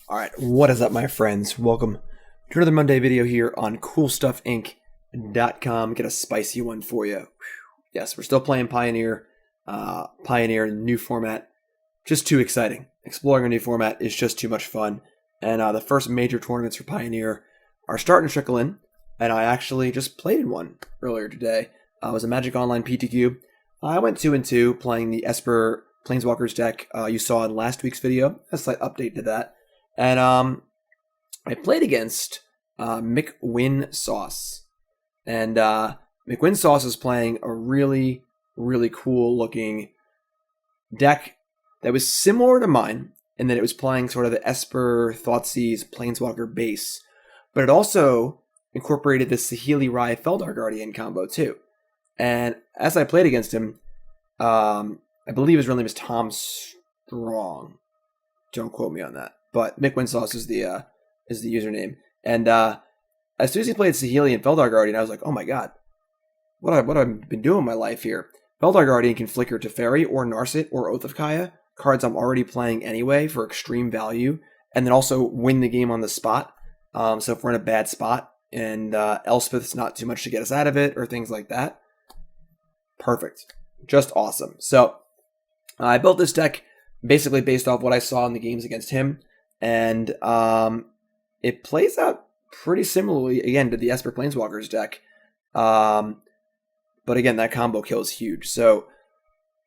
All right, what is up, my friends? Welcome to another Monday video here on CoolStuffInc.com. Get a spicy one for you. Whew. Yes, we're still playing Pioneer. Pioneer new format. Just too exciting. Exploring a new format is just too much fun. And the first major tournaments for Pioneer are starting to trickle in. And I actually just played in one earlier today. It was a Magic Online PTQ. I went 2-2 playing the Esper Planeswalkers deck you saw in last week's video. A slight update to that. And I played against McWin Sauce. And McWin Sauce is playing a really, really cool looking deck that was similar to mine in that it was playing sort of the Esper Thoughtseize Planeswalker base. But it also incorporated the Saheeli Rye Feldar Guardian combo too. And as I played against him, I believe his real name is Tom Strong. Don't quote me on that. But McWinsauce is the username. And as soon as he played Saheeli and Feldar Guardian, I was like, oh my god, what have I been doing in my life here? Feldar Guardian can flicker Teferi or Narset or Oath of Kaya, cards I'm already playing anyway for extreme value, and then also win the game on the spot. So if we're in a bad spot and Elspeth's not too much to get us out of it or things like that, perfect. Just awesome. So I built this deck basically based off what I saw in the games against him. And it plays out pretty similarly, again, to the Esper Planeswalkers deck. But again, that combo kill is huge. So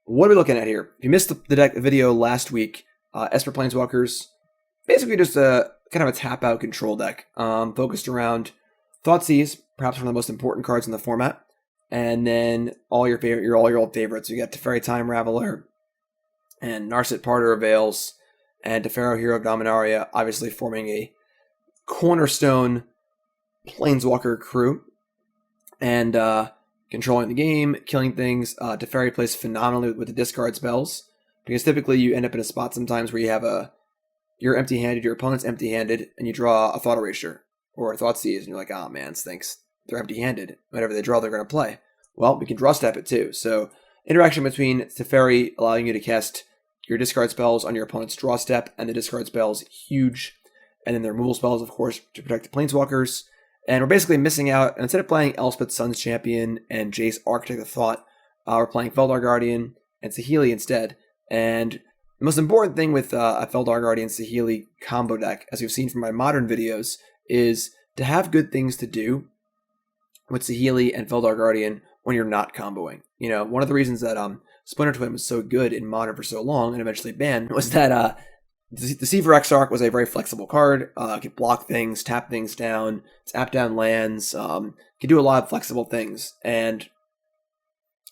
what are we looking at here? If you missed the deck video last week, Esper Planeswalkers, basically just a kind of a tap-out control deck, focused around Thoughtseize, perhaps one of the most important cards in the format, and then all your old favorites. You got Teferi Time Raveler, and Narset Parter of Veils, and Teferi Hero of Dominaria, obviously forming a cornerstone Planeswalker crew, and controlling the game, killing things. Teferi plays phenomenally with the discard spells, because typically you end up in a spot sometimes where you have you're empty-handed, your opponent's empty-handed, and you draw a Thought Erasure or a Thoughtseize, and you're like, oh man, stinks. They're empty-handed. Whatever they draw, they're going to play. Well, we can draw step it too. So interaction between Teferi allowing you to cast your discard spells on your opponent's draw step, and the discard spells, huge. And then the removal spells, of course, to protect the Planeswalkers. And we're basically missing out. And instead of playing Elspeth Sun's Champion and Jace Architect of Thought, we're playing Feldar Guardian and Saheeli instead. And the most important thing with a Feldar Guardian Saheeli combo deck, as you've seen from my modern videos, is to have good things to do with Saheeli and Feldar Guardian when you're not comboing. You know, one of the reasons that Splinter Twin was so good in Modern for so long and eventually banned was that the Deceiver Exarch was a very flexible card. It could block things, tap things down, tap down lands, could do a lot of flexible things, and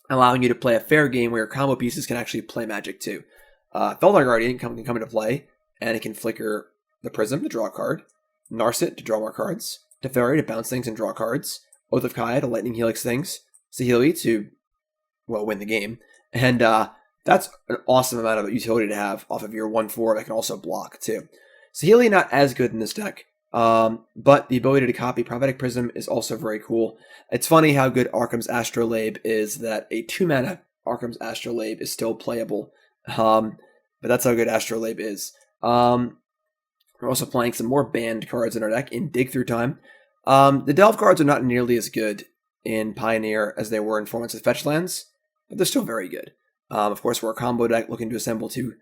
allowing you to play a fair game where your combo pieces can actually play Magic too. Feldar Guardian can come into play, and it can flicker the Prism to draw a card, Narset to draw more cards, Teferi to bounce things and draw cards, Oath of Kaya to Lightning Helix things, Saheeli to, well, win the game. And that's an awesome amount of utility to have off of your 1/4 that can also block too. Saheeli not as good in this deck, but the ability to copy Prophetic Prism is also very cool. It's funny how good Arkham's Astrolabe is that a 2-mana Arkham's Astrolabe is still playable. But that's how good Astrolabe is. We're also playing some more banned cards in our deck in Dig Through Time. The Delve cards are not nearly as good in Pioneer as they were in formats with fetch lands, but they're still very good. Of course, we're a combo deck looking to assemble two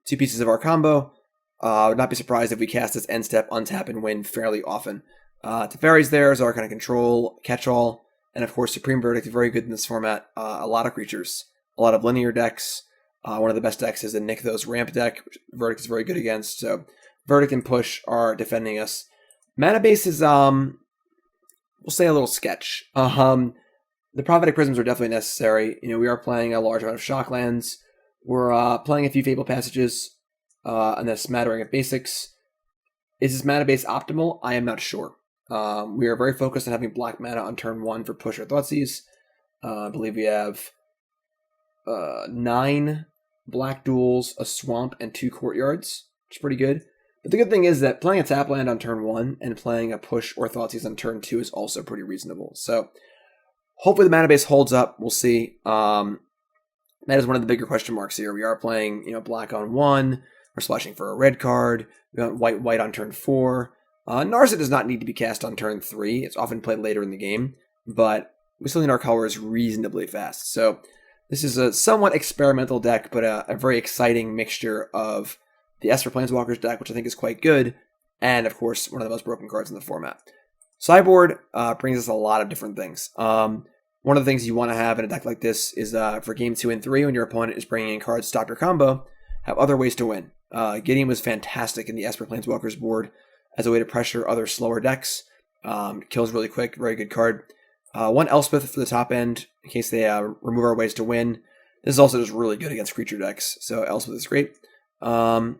pieces of our combo. I would not be surprised if we cast this end step, untap, and win fairly often. Teferi's there as our kind of control, catch-all, and of course, Supreme Verdict, very good in this format. A lot of creatures, a lot of linear decks. One of the best decks is the Nykthos Ramp deck, which Verdict is very good against. So Verdict and Push are defending us. Mana base is, we'll say a little sketch. The Prophetic Prisms are definitely necessary. You know, we are playing a large amount of Shocklands. We're playing a few Fable Passages, and a smattering of basics. Is this mana base optimal? I am not sure. We are very focused on having black mana on turn 1 for Push or Thoughtseize. I believe we have 9 black duels, a swamp, and 2 courtyards, which is pretty good. But the good thing is that playing a tap land on turn 1 and playing a Push or Thoughtseize on turn 2 is also pretty reasonable. So hopefully the mana base holds up. We'll see. That is one of the bigger question marks here. We are playing, black on 1. We're splashing for a red card. We want white on turn 4. Narset does not need to be cast on turn 3. It's often played later in the game, but we still need our colors reasonably fast. So this is a somewhat experimental deck, but a very exciting mixture of the Esper Planeswalkers deck, which I think is quite good, and of course, one of the most broken cards in the format. Sideboard brings us a lot of different things. One of the things you want to have in a deck like this is for game 2 and 3, when your opponent is bringing in cards to stop your combo, have other ways to win. Gideon was fantastic in the Esper Planeswalkers board as a way to pressure other slower decks. Kills really quick, very good card. One Elspeth for the top end, in case they remove our ways to win. This is also just really good against creature decks, so Elspeth is great. One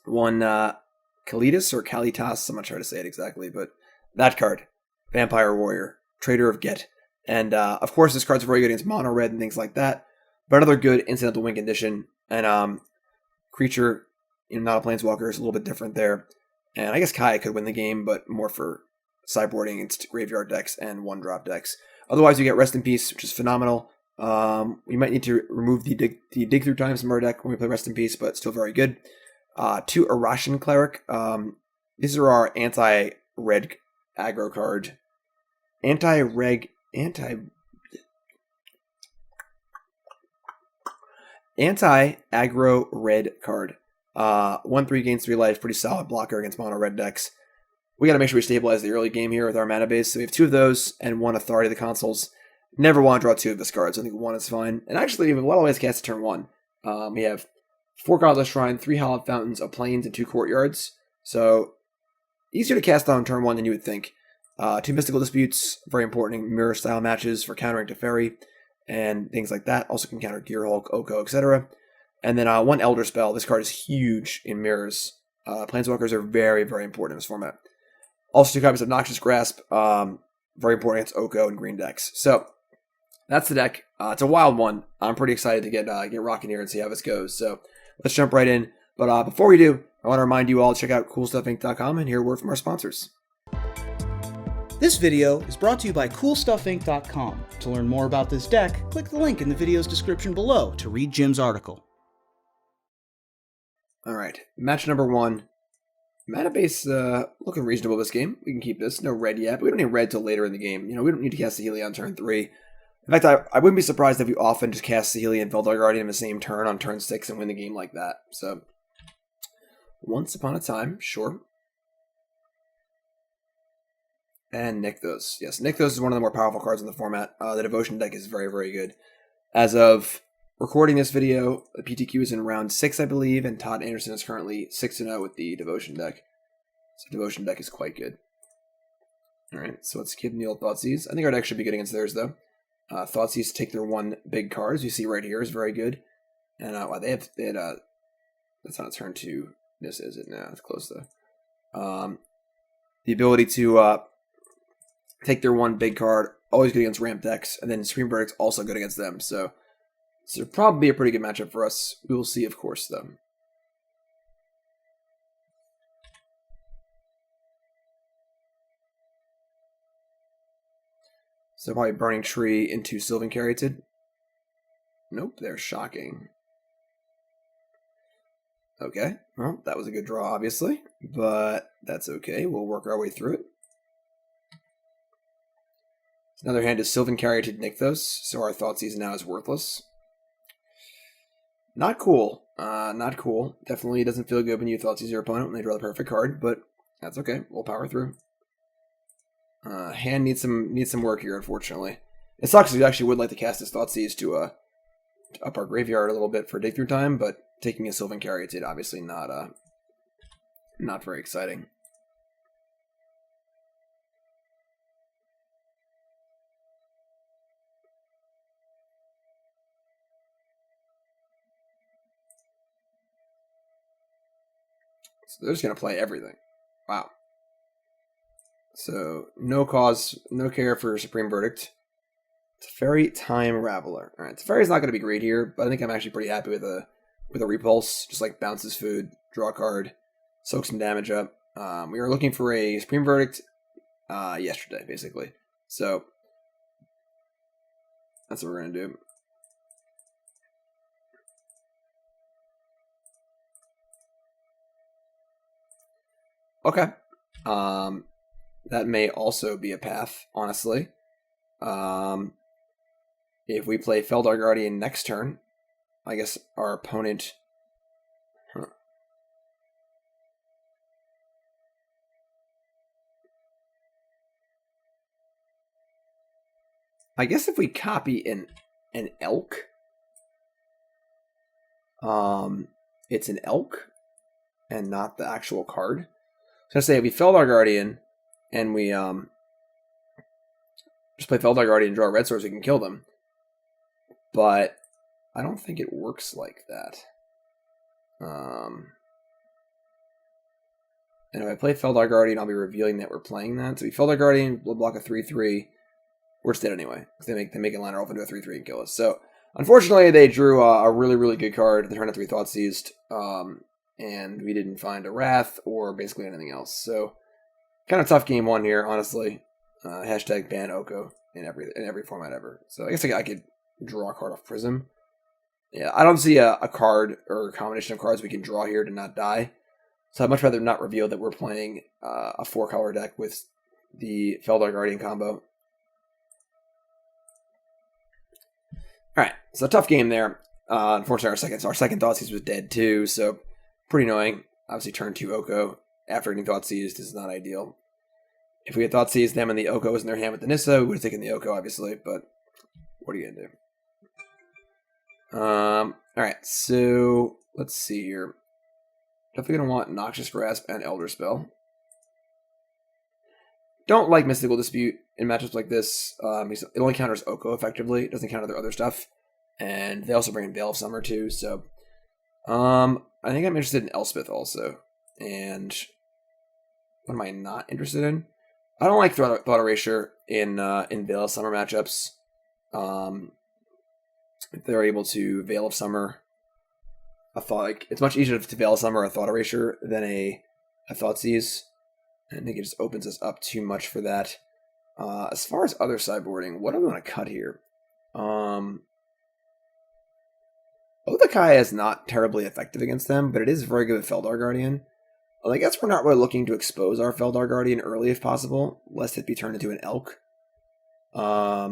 Kalitas or Kalitas, I'm not sure how to say it exactly, but that card. Vampire Warrior, Trader of Get. And of course, this card's very good against mono red and things like that. But another good incidental win condition. And creature, not a planeswalker, is a little bit different there. And I guess Kaya could win the game, but more for sideboarding against graveyard decks and one-drop decks. Otherwise, you get Rest in Peace, which is phenomenal. We might need to remove the dig through times from our deck when we play Rest in Peace, but still very good. 2 Arashan Cleric. These are our anti-red aggro card. Anti-aggro red card. 1/3 gains 3 life, pretty solid blocker against mono red decks. We gotta make sure we stabilize the early game here with our mana base. So we have 2 of those and 1 Authority of the Consoles. Never want to draw 2 of this card, so I think 1 is fine. And actually, we have a lot of ways to cast turn 1. We have 4 Godless Shrine, 3 Hallowed Fountains, a Plains, and 2 Courtyards. So easier to cast on turn 1 than you would think. 2 Mystical Disputes, very important mirror style matches for countering Teferi and things like that. Also can counter Gearhulk, Oko, etc. And then 1 Elder Spell. This card is huge in mirrors. Planeswalkers are very, very important in this format. Also 2 copies of Noxious Grasp, very important against Oko and green decks. So that's the deck. It's a wild one. I'm pretty excited to get rocking here and see how this goes. So let's jump right in. But before we do, I want to remind you all to check out CoolStuffInc.com and hear a word from our sponsors. This video is brought to you by CoolStuffInc.com. To learn more about this deck, click the link in the video's description below to read Jim's article. Alright, match number 1. Mana base looking reasonable this game. We can keep this. No red yet, but we don't need red till later in the game. We don't need to cast Saheeli on turn 3. In fact, I wouldn't be surprised if we often just cast Saheeli and Feldar Guardian in the same turn on turn 6 and win the game like that. So, once upon a time, sure. And Nykthos. Yes, Nykthos is one of the more powerful cards in the format. The Devotion deck is very, very good. As of recording this video, the PTQ is in round 6, I believe, and Todd Anderson is currently 6-0 with the Devotion deck. So Devotion deck is quite good. Alright, so let's keep the old Thoughtseize. I think our deck should be good against theirs, though. Thoughtseize take their 1 big card, as you see right here, is very good. And wow, they had that's not a turn 2. This is it now. It's close though. The ability to take their 1 big card, always good against ramp decks, and then Supreme Verdict's also good against them. So this will probably be a pretty good matchup for us. We will see, of course, though. So probably Burning Tree into Sylvan Caryatid. Nope, they're shocking. Okay, well, that was a good draw, obviously, but that's okay. We'll work our way through it. Another hand is Sylvan Caryatid Nykthos, so our Thoughtseize now is worthless. Not cool. Not cool. Definitely doesn't feel good when you Thoughtseize your opponent when they draw the perfect card, but that's okay. We'll power through. Hand needs some work here, unfortunately. It sucks because we actually would like to cast this Thoughtseize to up our graveyard a little bit for dig through time, but taking a Sylvan Caryatid obviously not very exciting. So they're just going to play everything. Wow. So no cause, no care for Supreme Verdict. Teferi Time Raveler. All right, Teferi's not going to be great here, but I think I'm actually pretty happy with a Repulse. Just like bounces food, draw a card, soak some damage up. We were looking for a Supreme Verdict yesterday, basically. So that's what we're going to do. Okay. That may also be a path, honestly. If we play Feldar Guardian next turn, I guess our opponent... I guess if we copy an elk, it's an elk and not the actual card. So I say if we Feldar Guardian and we just play Feldar Guardian and draw red source, we can kill them. But I don't think it works like that. And if I play Feldar Guardian, I'll be revealing that we're playing that. So we Feldar Guardian, we'll block a 3/3. We're dead anyway, because they make a liner off into a 3/3 and kill us. So unfortunately, they drew a really good card. They turned out 3 Thought Seized, and we didn't find a Wrath or basically anything else. So kind of tough game one here, honestly. Hashtag ban Oko in every format ever. So I guess I could draw a card off Prism. Yeah, I don't see a card or a combination of cards we can draw here to not die. So I'd much rather not reveal that we're playing a 4-color deck with the Feldar Guardian combo. Alright, so a tough game there. Unfortunately, our second Thought Seized was dead too, so pretty annoying. Obviously, turn 2 Oko after getting Thought Seized is not ideal. If we had Thought Seized them and the Oko was in their hand with the Nissa, we would have taken the Oko, obviously, but what are you going to do? Alright, so let's see here. Definitely going to want Noxious Grasp and Elder Spell. Don't like Mystical Dispute in matchups like this. It only counters Oko effectively. It doesn't counter their other stuff. And they also bring in Veil of Summer too. So I think I'm interested in Elspeth also. And what am I not interested in? I don't like Thought Erasure in Veil of Summer matchups. If they're able to Veil of Summer it's much easier to Veil of Summer a Thought Erasure than a Thought Seize. I think it just opens us up too much for that. As far as other sideboarding, what do we want to cut here? Odakai is not terribly effective against them, but it is very good with Feldar Guardian. Well, I guess we're not really looking to expose our Feldar Guardian early if possible, lest it be turned into an elk. I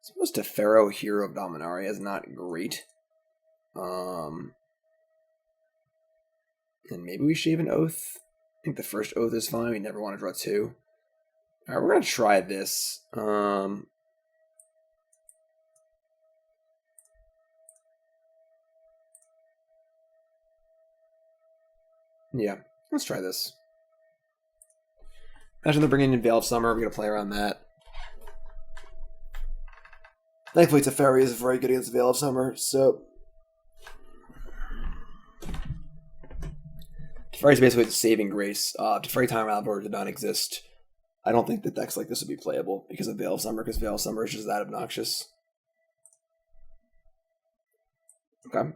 suppose Tefero, Hero of Dominaria is not great. And maybe we shave an Oath. I think the first Oath is fine. We never want to draw 2. Alright, we're going to try this. Yeah, let's try this. Imagine they're bringing in Veil of Summer. We're going to play around that. Thankfully, Teferi is very good against Veil of Summer, so... Teferi is basically the saving grace. Teferi Time Albor did not exist. I don't think that decks like this would be playable because of Veil of Summer, because Veil of Summer is just that obnoxious. Okay.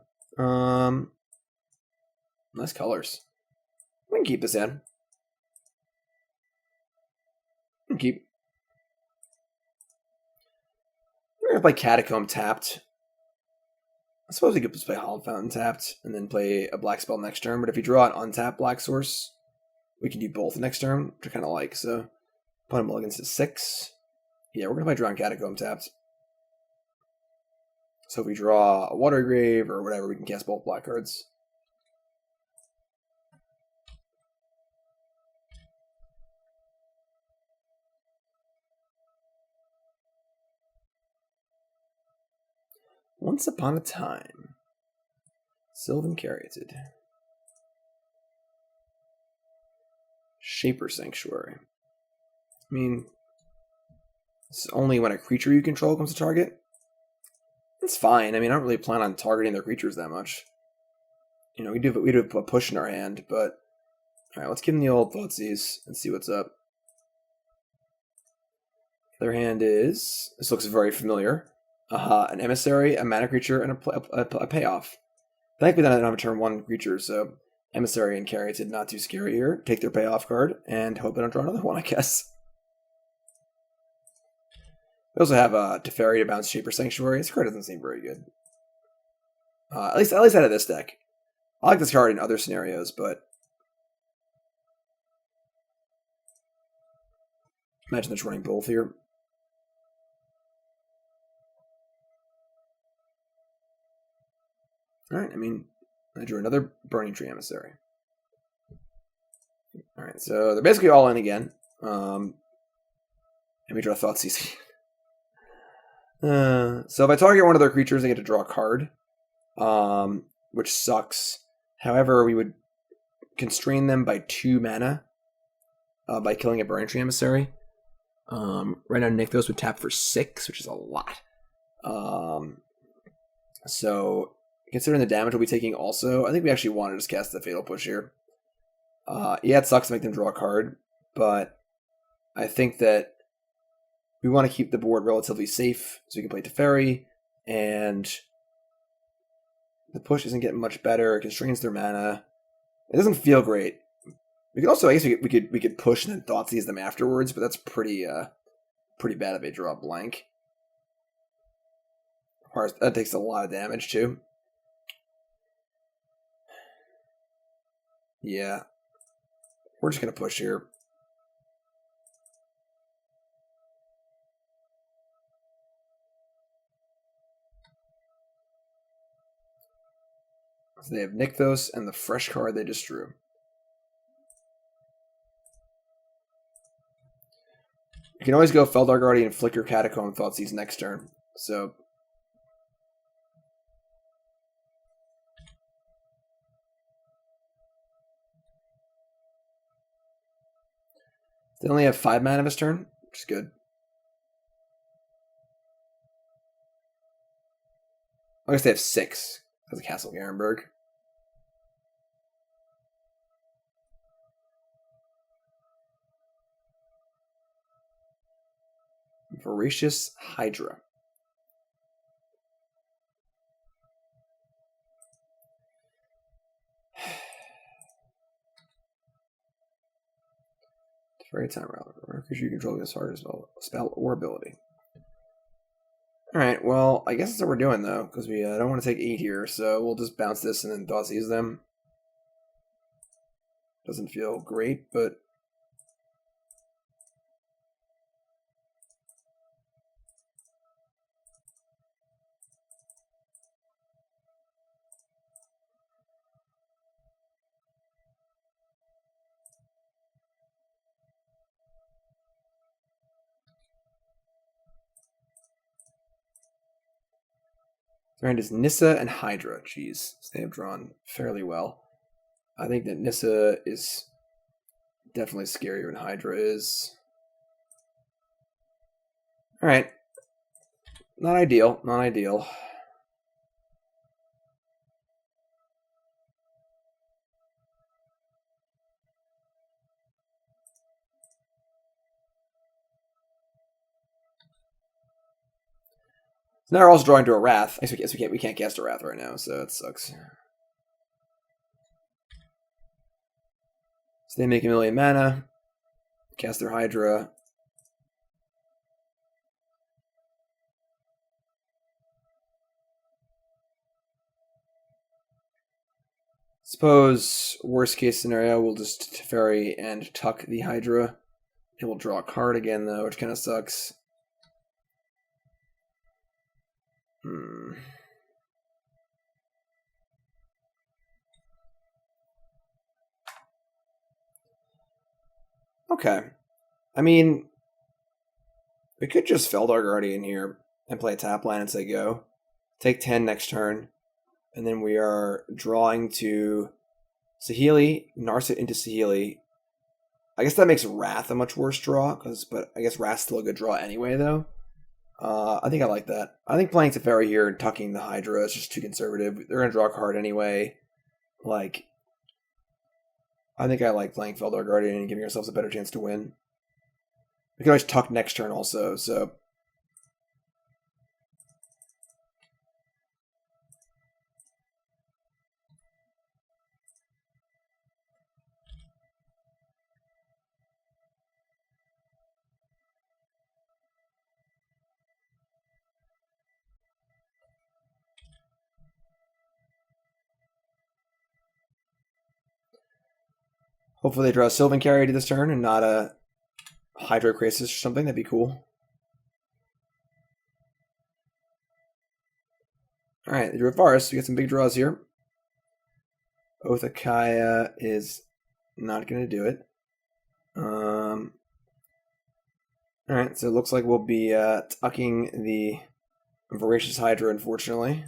Nice colors. We can keep this in. We can keep. We're going to play Catacomb tapped. I suppose we could just play Hallowed Fountain tapped and then play a black spell next turn, but if you draw an untapped black source, we can do both next turn, which I kind of like, so put him against a 6. Yeah, we're going to play Drawn Catacomb tapped. So if we draw a Watery Grave or whatever, we can cast both black cards. Once Upon a Time. Sylvan Caryatid. Shaper Sanctuary. I mean, it's only when a creature you control comes to target. It's fine. I mean, I don't really plan on targeting their creatures that much. You know, we do a push in our hand, but all right, let's give them the old Thoughtseize and see what's up. Their hand is, this looks very familiar. An Emissary, a mana creature, and a payoff. Thankfully, I don't have a turn 1 creature, so Emissary and Caryatid not too scary here. Take their payoff card and hope I don't draw another one, I guess. We also have Teferi to bounce Shaper Sanctuary. This card doesn't seem very good. At least out of this deck. I like this card in other scenarios, but imagine just running both here. Alright, I mean, I drew another Burning Tree Emissary. Alright, so they're basically all in again. And we draw Thoughtseize. So if I target one of their creatures, they get to draw a card, which sucks. However, we would constrain them by 2 mana by killing a Burning Tree Emissary. Right now, Nykthos would tap for 6, which is a lot. So considering the damage we'll be taking also, I think we actually want to just cast the Fatal Push here. Yeah, it sucks to make them draw a card, but I think that we want to keep the board relatively safe so we can play Teferi, and the push isn't getting much better. It constrains their mana. It doesn't feel great. We could also, I guess, we could push and then Thoughtseize them afterwards, but that's pretty bad if they draw a blank. That takes a lot of damage too. Yeah, we're just gonna push here. So they have Nykthos and the fresh card they just drew. You can always go Feldar Guardian, Flicker, Catacomb, Thoughtseize next turn. So they only have 5 mana this turn, which is good. I guess they have 6 as a Castle Garenberg. Voracious Hydra. Very time relevant. Because you control this hard as well, spell or ability. Alright, well, I guess that's what we're doing though, because we don't want to take 8 here, so we'll just bounce this and then Thoughtseize them. Doesn't feel great, but their hand is Nissa and Hydra. Jeez, so they have drawn fairly well. I think that Nissa is definitely scarier than Hydra is. Alright. Not ideal, not ideal. So now we're also drawing to a Wrath. I guess we can't cast a Wrath right now, so that sucks. So they make 1,000,000 mana, cast their Hydra. Suppose worst case scenario, we'll just Teferi and tuck the Hydra. It will draw a card again though, which kind of sucks. Okay. I mean, we could just Feldar Guardian here and play a tap line and say go. Take 10 next turn. And then we are drawing to Saheeli, Narset into Saheeli. I guess that makes Wrath a much worse draw, but I guess Wrath's still a good draw anyway, though. I think I like that. I think playing Teferi here and tucking the Hydra is just too conservative. They're going to draw a card anyway. Like, I think I like playing Feldar Guardian and giving ourselves a better chance to win. We can always tuck next turn also, so... Hopefully they draw a Sylvan Carrier to this turn and not a Hydro Krasis or something. That'd be cool. Alright, they drew a Forest. We get some big draws here. Oathakaya is not going to do it. Alright, so it looks like we'll be tucking the Voracious Hydra, unfortunately.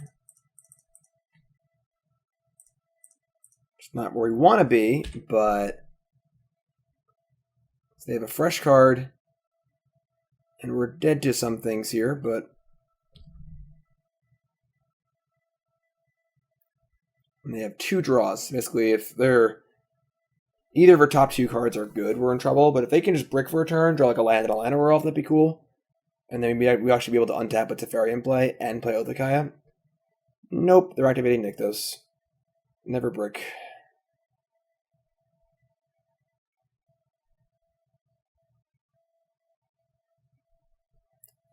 It's not where we want to be, but they have a fresh card, and we're dead to some things here, but and they have 2 draws. Basically, if they're either of our top 2 cards are good, we're in trouble. But if they can just brick for a turn, draw like a land and a Llanowar off, that'd be cool. And then we actually be able to untap with Teferi in play and play Oathakaya. Nope, they're activating Nykthos. Never brick.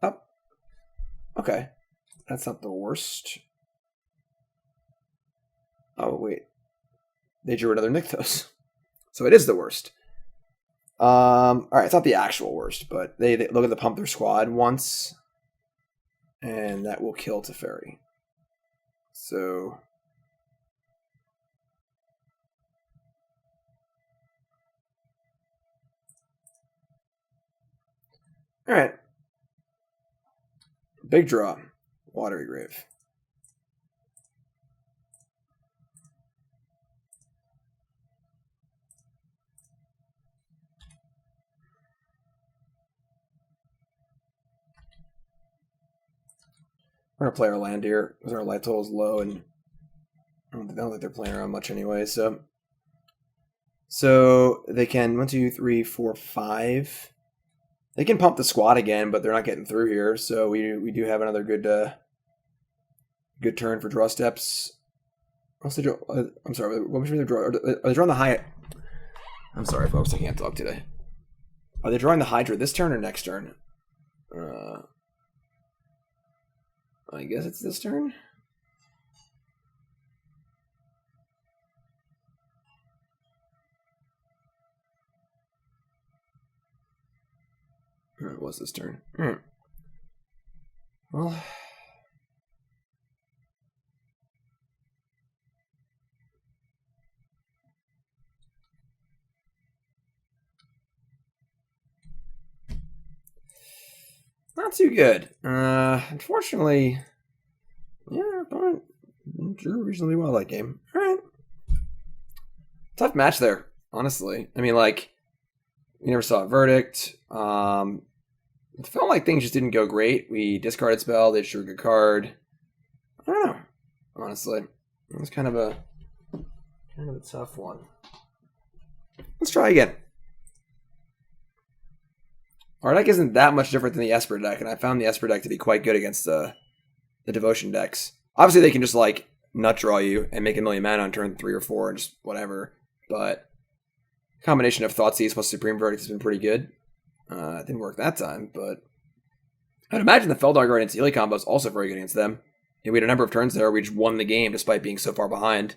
Up. Oh. Okay. That's not the worst. Oh, wait. They drew another Nykthos. So it is the worst. Alright, it's not the actual worst, but they look at the pump their squad once. And that will kill Teferi. So alright. Big draw. Watery Grave. We're going to play our land here because our life total is low and I don't think they're playing around much anyway. So they can 1, 2, 3, 4, 5. They can pump the squad again, but they're not getting through here. So we do have another good turn for draw steps. Also, I'm sorry. What was the draw? Are they drawing the high? I'm sorry, folks. I can't talk today. Are they drawing the Hydra this turn or next turn? I guess it's this turn. It was this turn. Well, not too good. Unfortunately, yeah, drew reasonably well that game. All right, tough match there. Honestly, I mean, like, we never saw a verdict. It felt like things just didn't go great. We discarded spell. They drew a good card. I don't know. Honestly, it was kind of a tough one. Let's try again. Our deck isn't that much different than the Esper deck, and I found the Esper deck to be quite good against the Devotion decks. Obviously, they can just like nut draw you and make 1,000,000 mana on turn 3 or 4 and just whatever. But combination of Thoughtseize plus Supreme Verdict has been pretty good. It didn't work that time, but I'd imagine the Feldar Guardian Sealy combo is also very good against them. We had a number of turns there where we just won the game despite being so far behind.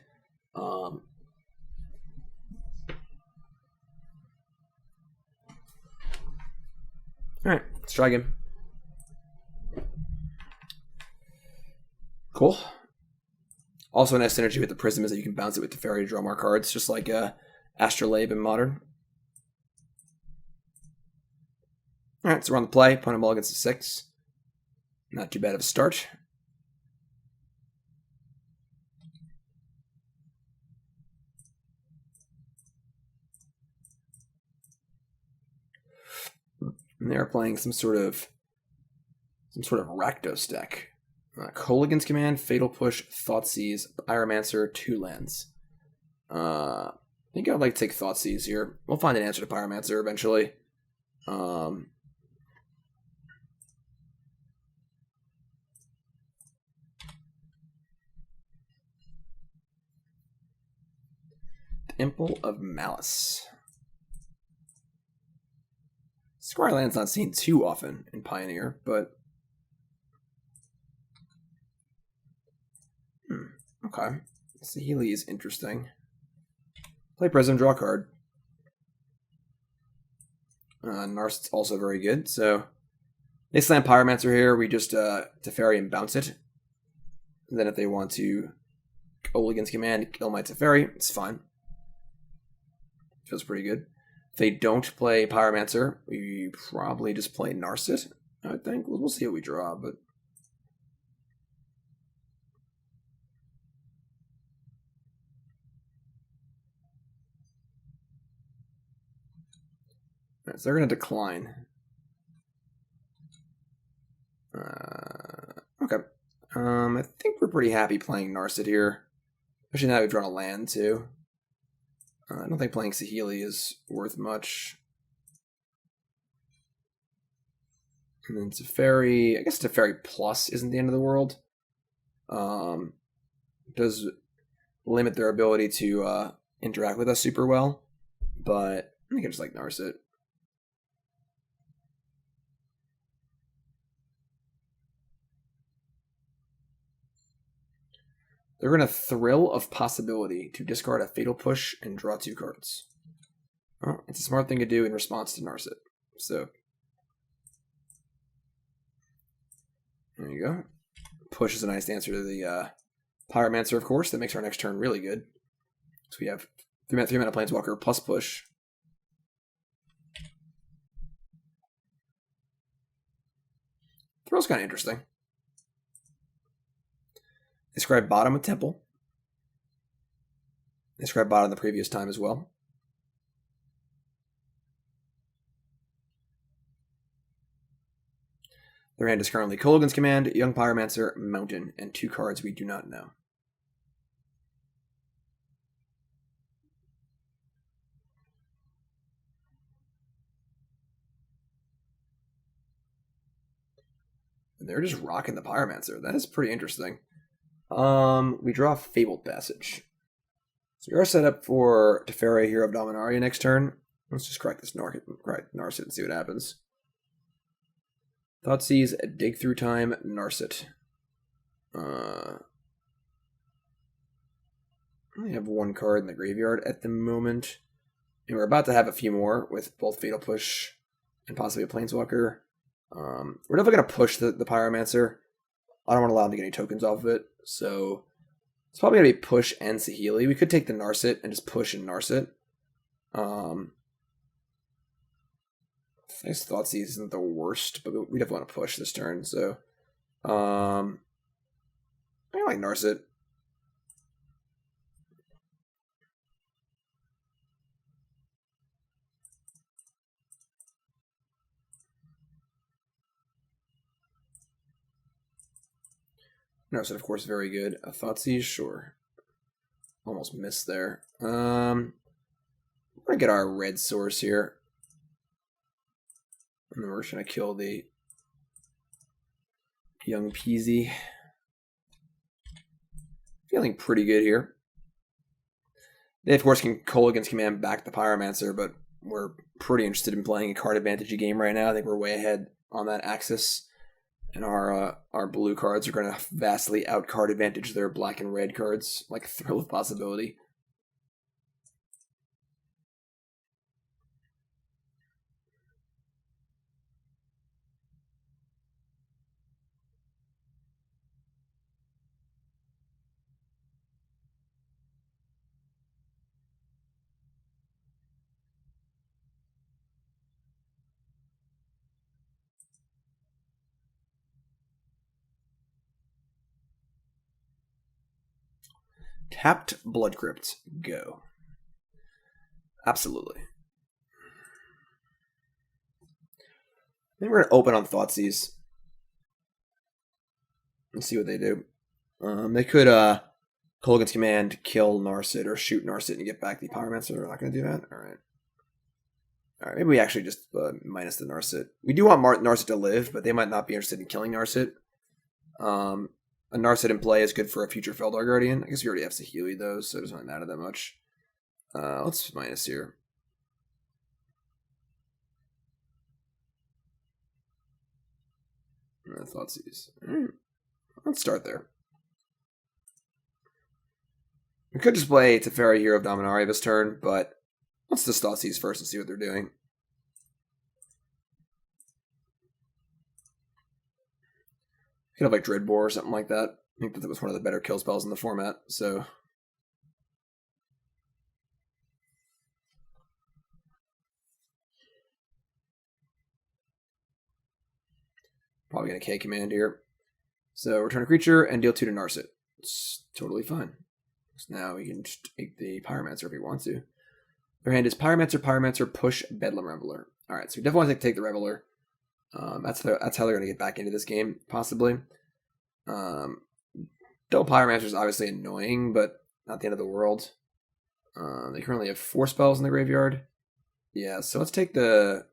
Alright, let's try again. Cool. Also, a nice synergy with the Prism is that you can bounce it with the Teferi to draw more cards, just like Astrolabe in Modern. Alright, so we're on the play. Opponent mulligans to 6. Not too bad of a start. And they're playing some sort of Rakdos deck. Kolaghan's Command, Fatal Push, Thoughtseize, Pyromancer, 2 lands. I think I'd like to take Thoughtseize here. We'll find an answer to Pyromancer eventually. Temple of Malice. Squireland's not seen too often in Pioneer, but okay. Saheeli is interesting. Play Prism, draw a card. Narset's also very good. So they slam Pyromancer here. We just Teferi and bounce it. And then if they want to Oligan's Command, kill my Teferi, it's fine. Feels pretty good. If they don't play Pyromancer, we probably just play Narset, I think. We'll see what we draw, but... Right, so they're going to decline. Okay. I think we're pretty happy playing Narset here. Especially now we've drawn a land, too. I don't think playing Saheeli is worth much. And then Teferi... I guess Teferi Plus isn't the end of the world. Does limit their ability to interact with us super well. But I think I just like Narset. They're going to Thrill of Possibility to discard a Fatal Push and draw 2 cards. Oh, it's a smart thing to do in response to Narset. So, there you go. Push is a nice answer to the Pyromancer, of course. That makes our next turn really good. So we have 3-mana Planeswalker plus push. Thrill's kind of interesting. Describe bottom with Temple. Describe bottom the previous time as well. Their hand is currently Kolaghan's Command, Young Pyromancer, Mountain, and 2 cards we do not know. And they're just rocking the Pyromancer. That is pretty interesting. We draw Fabled Passage. So we are set up for Teferi, Hero of Dominaria next turn. Let's just crack this Narset and see what happens. Thoughtseize, Dig Through Time, Narset. I only have 1 card in the graveyard at the moment. And we're about to have a few more with both Fatal Push and possibly a Planeswalker. We're definitely going to push the Pyromancer. I don't want to allow him to get any tokens off of it. So it's probably going to be push and Saheeli. We could take the Narset and just push and Narset. I guess Thoughtseize isn't the worst, but we definitely want to push this turn. So I like Narset. Narset, of course, very good. Thoughtseize, sure. Almost missed there. We're going to get our red source here. And then we're just going to kill the Young Peasy. Feeling pretty good here. They, of course, can Kolaghan's Command back the Pyromancer, but we're pretty interested in playing a card advantage game right now. I think we're way ahead on that axis. And our blue cards are going to vastly out-card advantage their black and red cards, like Thrill of Possibility. Tapped Blood Crypt. Go. Absolutely. Then we're going to open on Thoughtseize. Let's see what they do. They could Kolaghan's Command, kill Narset, or shoot Narset and get back the Pyromancer. They're not going to do that? Alright. Alright, maybe we actually just minus the Narset. We do want Narset to live, but they might not be interested in killing Narset. A Narset in play is good for a future Feldar Guardian. I guess we already have Saheeli, though, so it doesn't really matter that much. Let's minus here. Thoughtseize. Alright. Let's start there. We could just play Teferi, Hero of Dominaria this turn, but let's just Thoughtseize first and see what they're doing. Could have like Dreadbore or something like that. I think that was one of the better kill spells in the format, so. Probably going to K command here. So return a creature and deal 2 to Narset. It's totally fine. So now we can just take the Pyromancer if we want to. Their hand is Pyromancer, Pyromancer, push Bedlam Reveler. Alright, so we definitely want to take the Reveler. That's how they're going to get back into this game, possibly. Double Pyromancer is obviously annoying, but not the end of the world. They currently have 4 spells in the graveyard. Yeah, so let's take the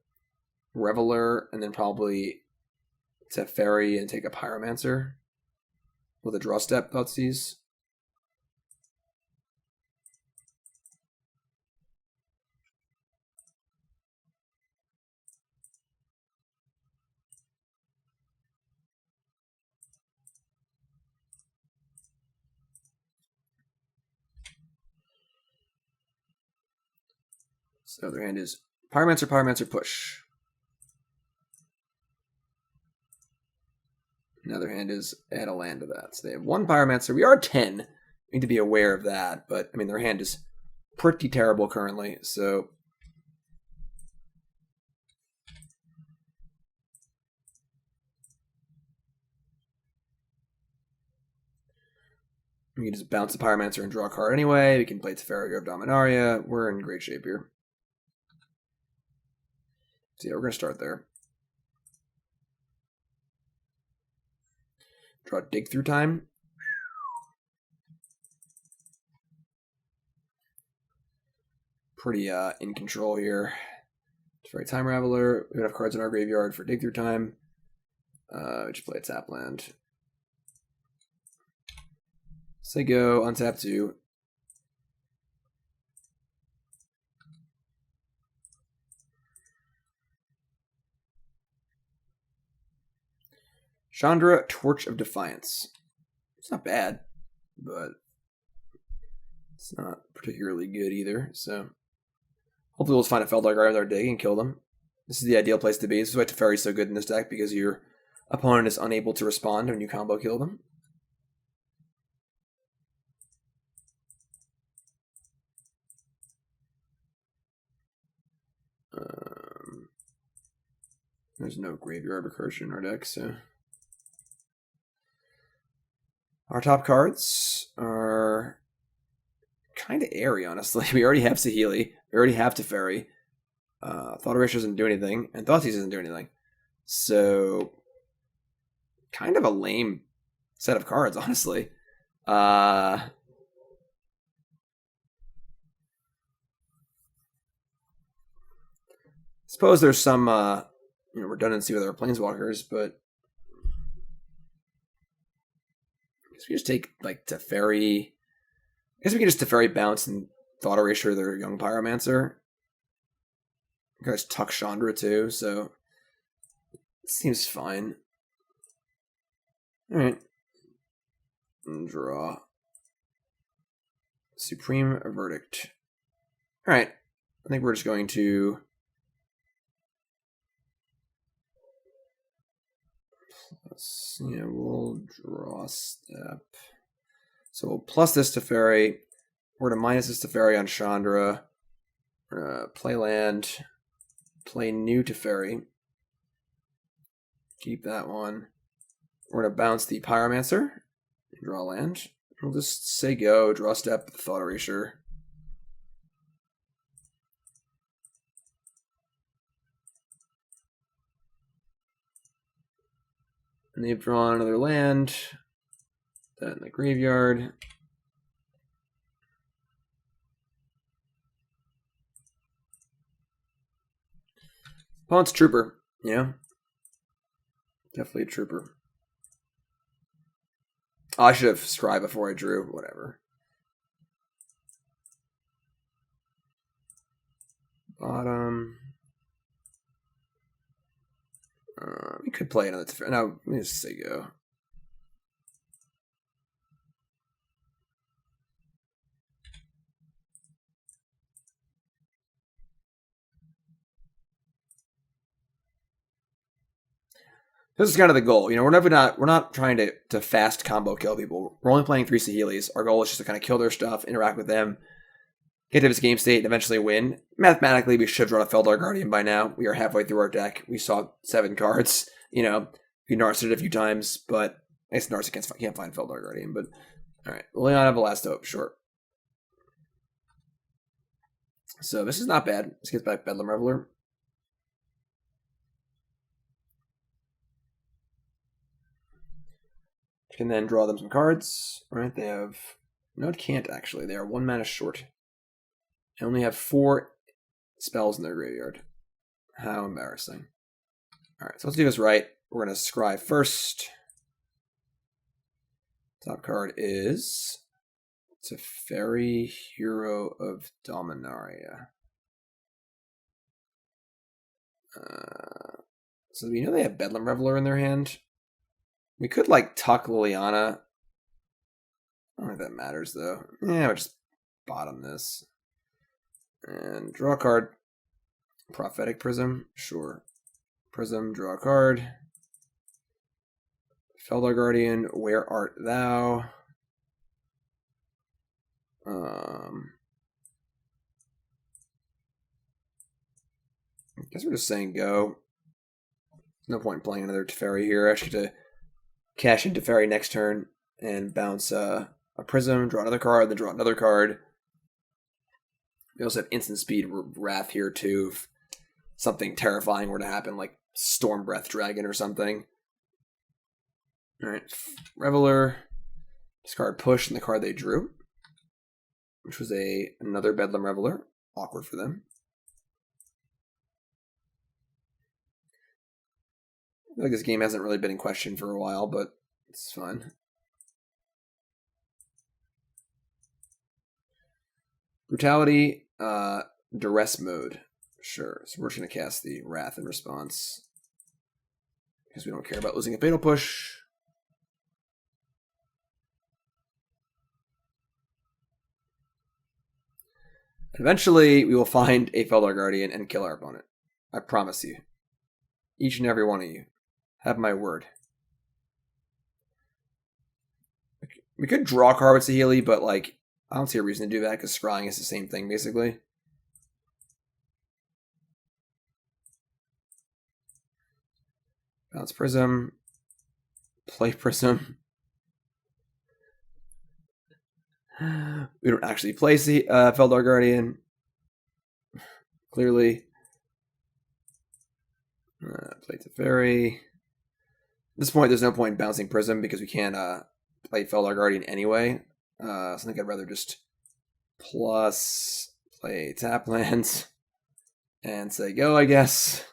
Reveler and then probably Teferi and take a Pyromancer with a draw step, Thoughtseize. So their hand is Pyromancer, Pyromancer, push. Now their hand is add a land to that. So they have 1 Pyromancer. We are 10. We need to be aware of that, but I mean their hand is pretty terrible currently, so we can just bounce the Pyromancer and draw a card anyway. We can play Teferi of Dominaria. We're in great shape here. So yeah, we're going to start there. Draw Dig Through Time. Pretty in control here. Teferi Time Raveler. We have cards in our graveyard for Dig Through Time. We just play a tap land. Say go, untap 2. Chandra, Torch of Defiance. It's not bad, but it's not particularly good either, so hopefully we'll just find a Feldark with our dig and kill them. This is the ideal place to be. This is why Teferi's so good in this deck, because your opponent is unable to respond when you combo kill them. There's no graveyard recursion in our deck, so our top cards are kind of airy, honestly. We already have Saheeli. We already have Teferi. Thought Erasure doesn't do anything, and Thoughtseize doesn't do anything. So, kind of a lame set of cards, honestly. Suppose there's some redundancy with our Planeswalkers, but I guess we just take like Teferi. I guess we can just Teferi bounce and Thought Erasure their young Pyromancer. You guys tuck Chandra too, so it seems fine. Alright. Draw. Supreme Verdict. Alright. I think we're just going to we'll draw step. So we'll plus this Teferi. We're going to minus this Teferi on Chandra. We're going to play land. Play new Teferi. Keep that one. We're going to bounce the Pyromancer. Draw land. We'll just say go. Draw step. Thought Erasure. And they've drawn another land. That in the graveyard. Opponent's Trooper. Yeah. Definitely a Trooper. Oh, I should have Scry before I drew. Whatever. Bottom. We could play another Teferi. No, let me just say go. This is kind of the goal. You know, we're not trying to fast combo kill people. We're only playing 3 Saheelis. Our goal is just to kind of kill their stuff, interact with them, get to this game state, and eventually win. Mathematically, we should run a Feldar Guardian by now. We are halfway through our deck. We saw 7 cards. You know, we narsed it a few times, but I guess Narsa can't find Feldar Guardian. But all right, Leon have a last hope, sure. So this is not bad. Let's get back Bedlam Reveler. Can then draw them some cards. All right, they have... No, it can't actually. They are 1 mana short. They only have 4 spells in their graveyard. How embarrassing. All right, so let's do this right. We're going to scry first. Top card is Teferi, Hero of Dominaria. So we know they have Bedlam Reveler in their hand. We could, like, tuck Liliana. I don't think that matters, though. Yeah, we'll just bottom this. And draw a card. Prophetic Prism, sure. Prism, draw a card. Feldar Guardian, where art thou? I guess we're just saying go. No point in playing another Teferi here. Actually, to cash in Teferi next turn and bounce a Prism, draw another card, then draw another card. We also have instant speed Wrath here too. If something terrifying were to happen, like Storm Breath Dragon or something. Alright, Reveler. Discard Push and the card they drew, which was another Bedlam Reveler. Awkward for them. I feel like this game hasn't really been in question for a while, but it's fun. Brutality, Duress Mode. Sure, so we're just going to cast the Wrath in response, because we don't care about losing a Fatal Push. Eventually, we will find a Feldar Guardian and kill our opponent. I promise you. Each and every one of you. Have my word. We could draw a card with Saheeli, but like, I don't see a reason to do that because scrying is the same thing, basically. Bounce Prism. Play Prism. We don't actually play Feldar Guardian. Clearly. Play Teferi. At this point, there's no point in bouncing Prism because we can't play Feldar Guardian anyway. So I think I'd rather just plus play tap lands and say go, I guess.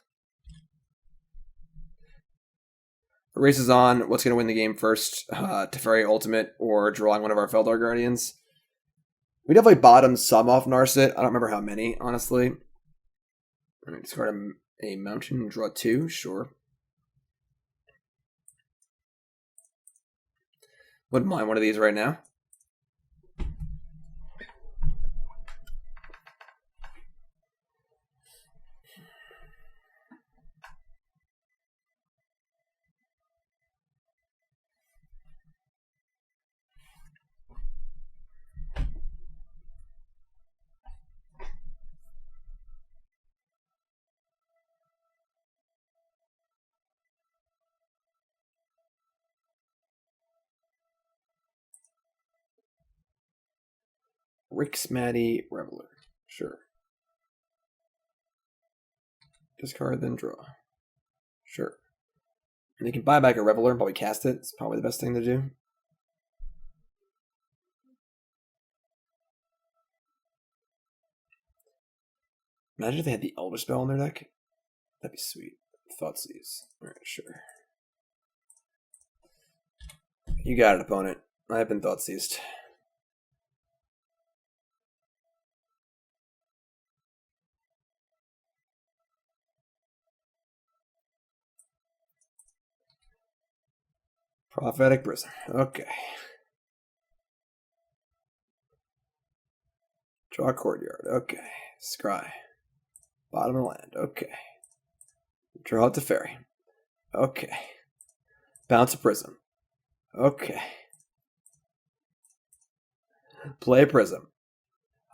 The race is on. What's going to win the game first? Teferi Ultimate or drawing one of our Feldar Guardians? We definitely bottomed some off Narset. I don't remember how many, honestly. All right, discard a mountain and draw 2, sure. Wouldn't mind one of these right now. Rixmatty Reveler. Sure. Discard, then draw. Sure. And you can buy back a Reveler and probably cast it. It's probably the best thing to do. Imagine if they had the Elder Spell in their deck. That'd be sweet. Thoughtseize. Alright, sure. You got it, opponent. I have been Thoughtseized. Prophetic Prism. Okay. Draw a Courtyard. Okay. Scry. Bottom of the land. Okay. Draw out Teferi. Okay. Bounce a Prism. Okay. Play a Prism.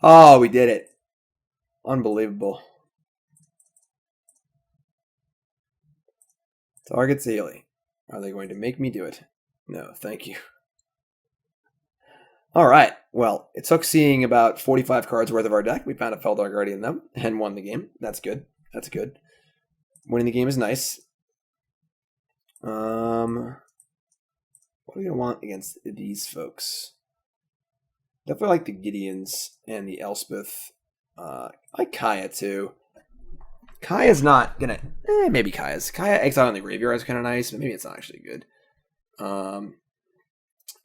Oh, we did it. Unbelievable. Target Saheeli. Are they going to make me do it? No, thank you. All right. Well, it took seeing about 45 cards worth of our deck. We found a Feldar Guardian them and won the game. That's good. That's good. Winning the game is nice. What are we gonna want against these folks? Definitely like the Gideons and the Elspeth. I like Kaya too. Kaya's not gonna. Maybe Kaya's. Kaya Exile in the Graveyard is kind of nice, but maybe it's not actually good.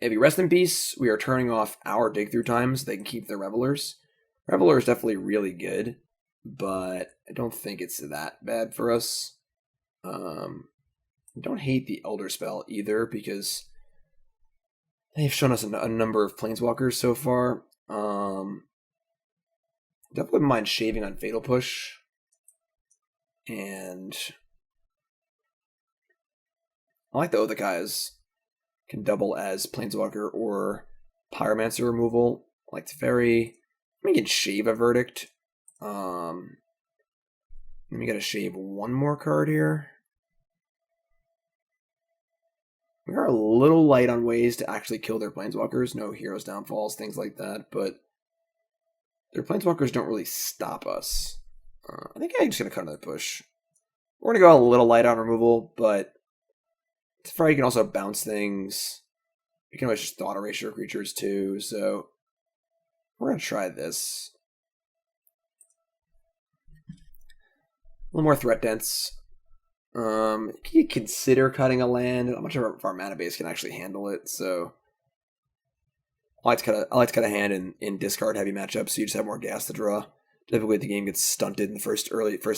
If you rest in peace, we are turning off our dig through times. They can keep their Revelers. Reveler is definitely really good, but I don't think it's that bad for us. I don't hate the Elder Spell either because they've shown us a number of Planeswalkers so far. Definitely wouldn't mind shaving on Fatal Push. And I like the Othakai's. Can double as Planeswalker or Pyromancer removal. Like Teferi. We can shave a Verdict. Let me gotta shave one more card here. We are a little light on ways to actually kill their Planeswalkers. No Heroes Downfalls, things like that. But their Planeswalkers don't really stop us. I think I'm just gonna cut another push. We're gonna go a little light on removal, but Teferi can also bounce things. You can always just Thought Erasure creatures too, so we're going to try this. A little more threat dense. Can you consider cutting a land? How much of our mana base can actually handle it? So I like to cut a hand in discard heavy matchups, so you just have more gas to draw. Typically, the game gets stunted in the first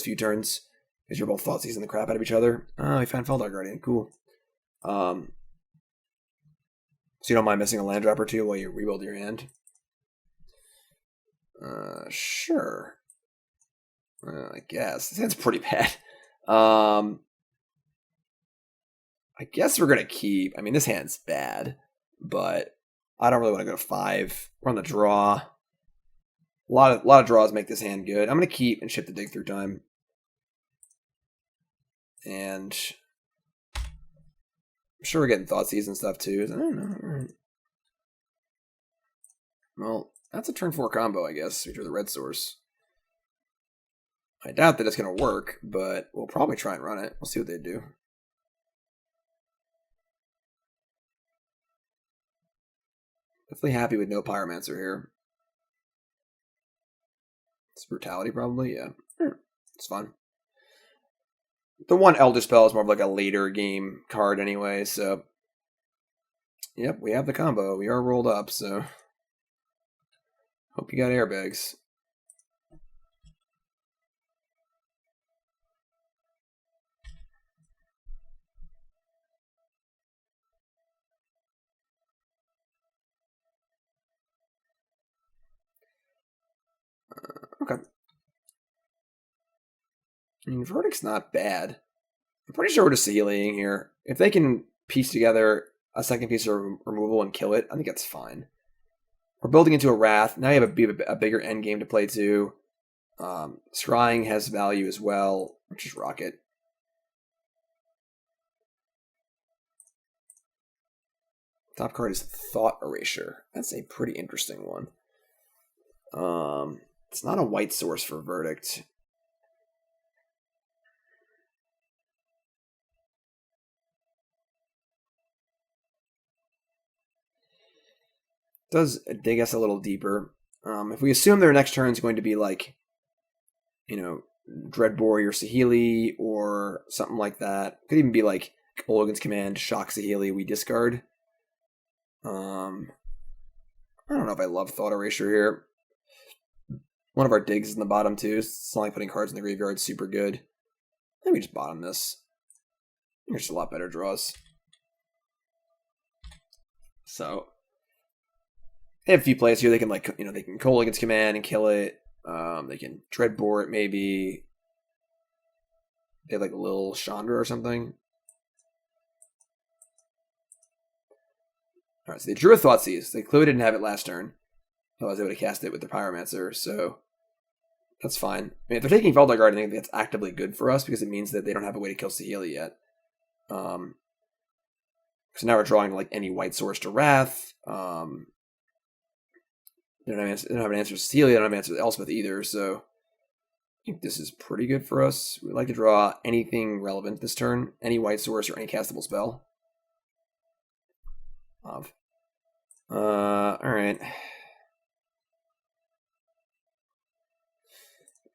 few turns because you're both thought seizing the crap out of each other. Oh, we found Feldar Guardian. Cool. So you don't mind missing a land drop or two while you rebuild your hand? Sure. I guess. This hand's pretty bad. I guess we're going to keep. I mean, this hand's bad, but I don't really want to go to 5. We're on the draw. A lot of draws make this hand good. I'm going to keep and ship the dig through time. And I'm sure we're getting Thoughtseize and stuff too. I don't know. All right. Well, that's a turn 4 combo, I guess. We drew the red source. I doubt that it's going to work, but we'll probably try and run it. We'll see what they do. Definitely happy with no Pyromancer here. It's Brutality, probably. Yeah. It's fun. The one Elder Spell is more of like a later game card anyway, so yep, we have the combo. We are rolled up, so hope you got airbags. Okay. I mean, Verdict's not bad. I'm pretty sure we're just Saheeliing here. If they can piece together a second piece of removal and kill it, I think that's fine. We're building into a Wrath. Now you have a bigger end game to play too. Scrying has value as well, which is Rocket. Top card is Thought Erasure. That's a pretty interesting one. It's not a white source for Verdict. Does dig us a little deeper. If we assume their next turn is going to be like, Dreadbore or Saheeli or something like that. Could even be like Ologin's Command, Shock Saheeli, we discard. I don't know if I love Thought Erasure here. One of our digs is in the bottom too. It's not like putting cards in the graveyard super good. I think we just bottom this. There's just a lot better draws. So they have a few plays here. They can they can Ologin's Command and kill it. They can Dreadbore it maybe. They have like a little Chandra or something. Alright, so they drew a Thoughtseize. They clearly didn't have it last turn. Otherwise they would have cast it with their Pyromancer, so that's fine. I mean, if they're taking Feldar Guard, I think that's actively good for us because it means that they don't have a way to kill Saheeli yet. So now we're drawing like any white source to Wrath. They don't have an answer to Saheeli, they don't have an answer to Elspeth either, so I think this is pretty good for us. We'd like to draw anything relevant this turn, any white source or any castable spell. Alright.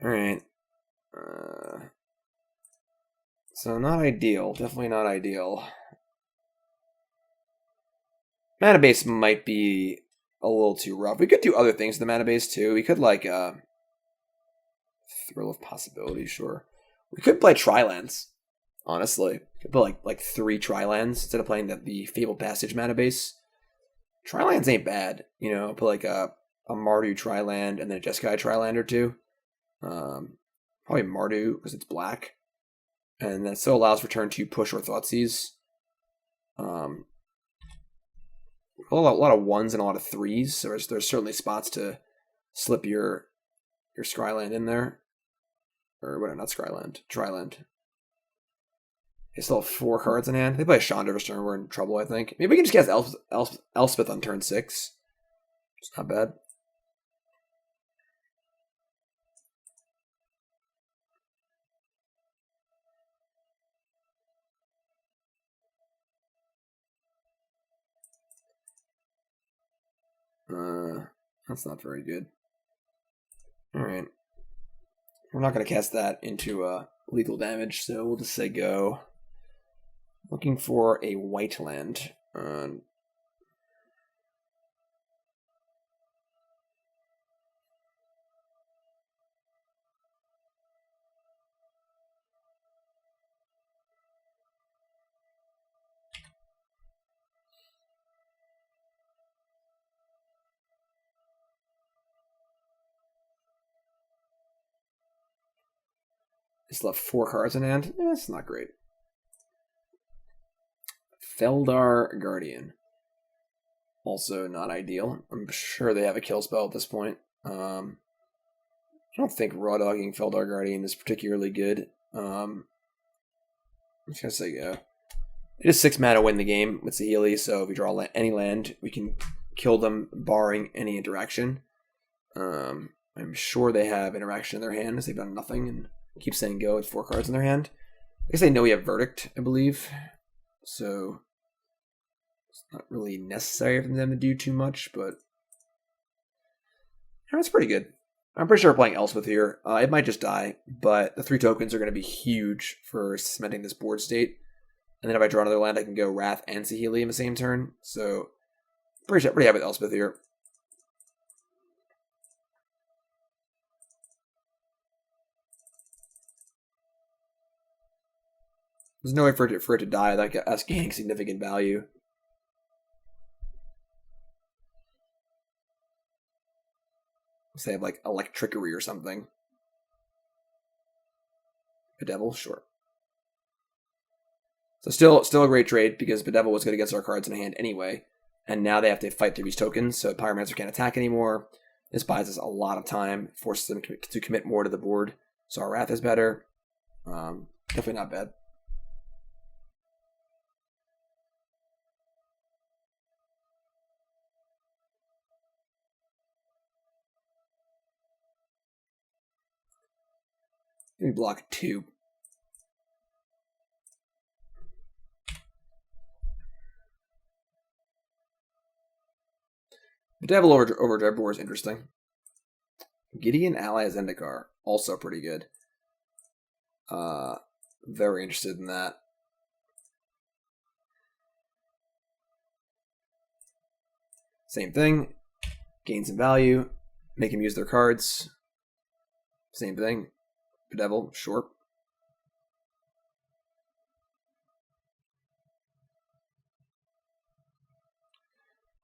Alright. So not ideal. Definitely not ideal. Mana base might be a little too rough. We could do other things to the mana base too. We could like Thrill of Possibility, sure. We could play Trilands, honestly. We could put like 3 Trilands instead of playing the Fabled Passage mana base. Trilands ain't bad, you know. Put like a Mardu Triland and then a Jeskai Triland or 2. Probably Mardu because it's black, and that still allows for turn 2 push or Thoughtseize. A lot of 1s and a lot of 3s, so there's certainly spots to slip your Scryland in there. Or what? Not Scryland, Triland. They still have 4 cards in hand. They play Chandra this turn. We're in trouble, I think. Maybe we can just cast Elspeth on turn 6. It's not bad. That's not very good. Alright. We're not going to cast that into lethal damage, so we'll just say go. Looking for a white land. They still have 4 cards in hand. It's not great. Feldar Guardian. Also not ideal. I'm sure they have a kill spell at this point. I don't think raw dogging Feldar Guardian is particularly good. I'm just gonna say go. It is 6 mana win the game with Saheeli, so if we draw any land, we can kill them barring any interaction. I'm sure they have interaction in their hand as they've done nothing and keep saying go with 4 cards in their hand. I guess they know we have Verdict, I believe. So it's not really necessary for them to do too much, but that's pretty good. I'm pretty sure we're playing Elspeth here. It might just die, but the 3 tokens are going to be huge for cementing this board state. And then if I draw another land, I can go Wrath and Saheeli in the same turn. So pretty happy with Elspeth here. There's no way for it to die without us gaining significant value. Say have like Electrickery or something. Bedevil, sure. So still a great trade because Bedevil was good against our cards in hand anyway, and now they have to fight through these tokens, so Pyromancer can't attack anymore. This buys us a lot of time, forces them to commit more to the board, so our Wrath is better. Definitely not bad. Let me block 2. Bedevil over Dreadbore is interesting. Gideon Ally Zendikar, also pretty good. Very interested in that. Same thing. Gain some value. Make him use their cards. Same thing. Bedevil, short.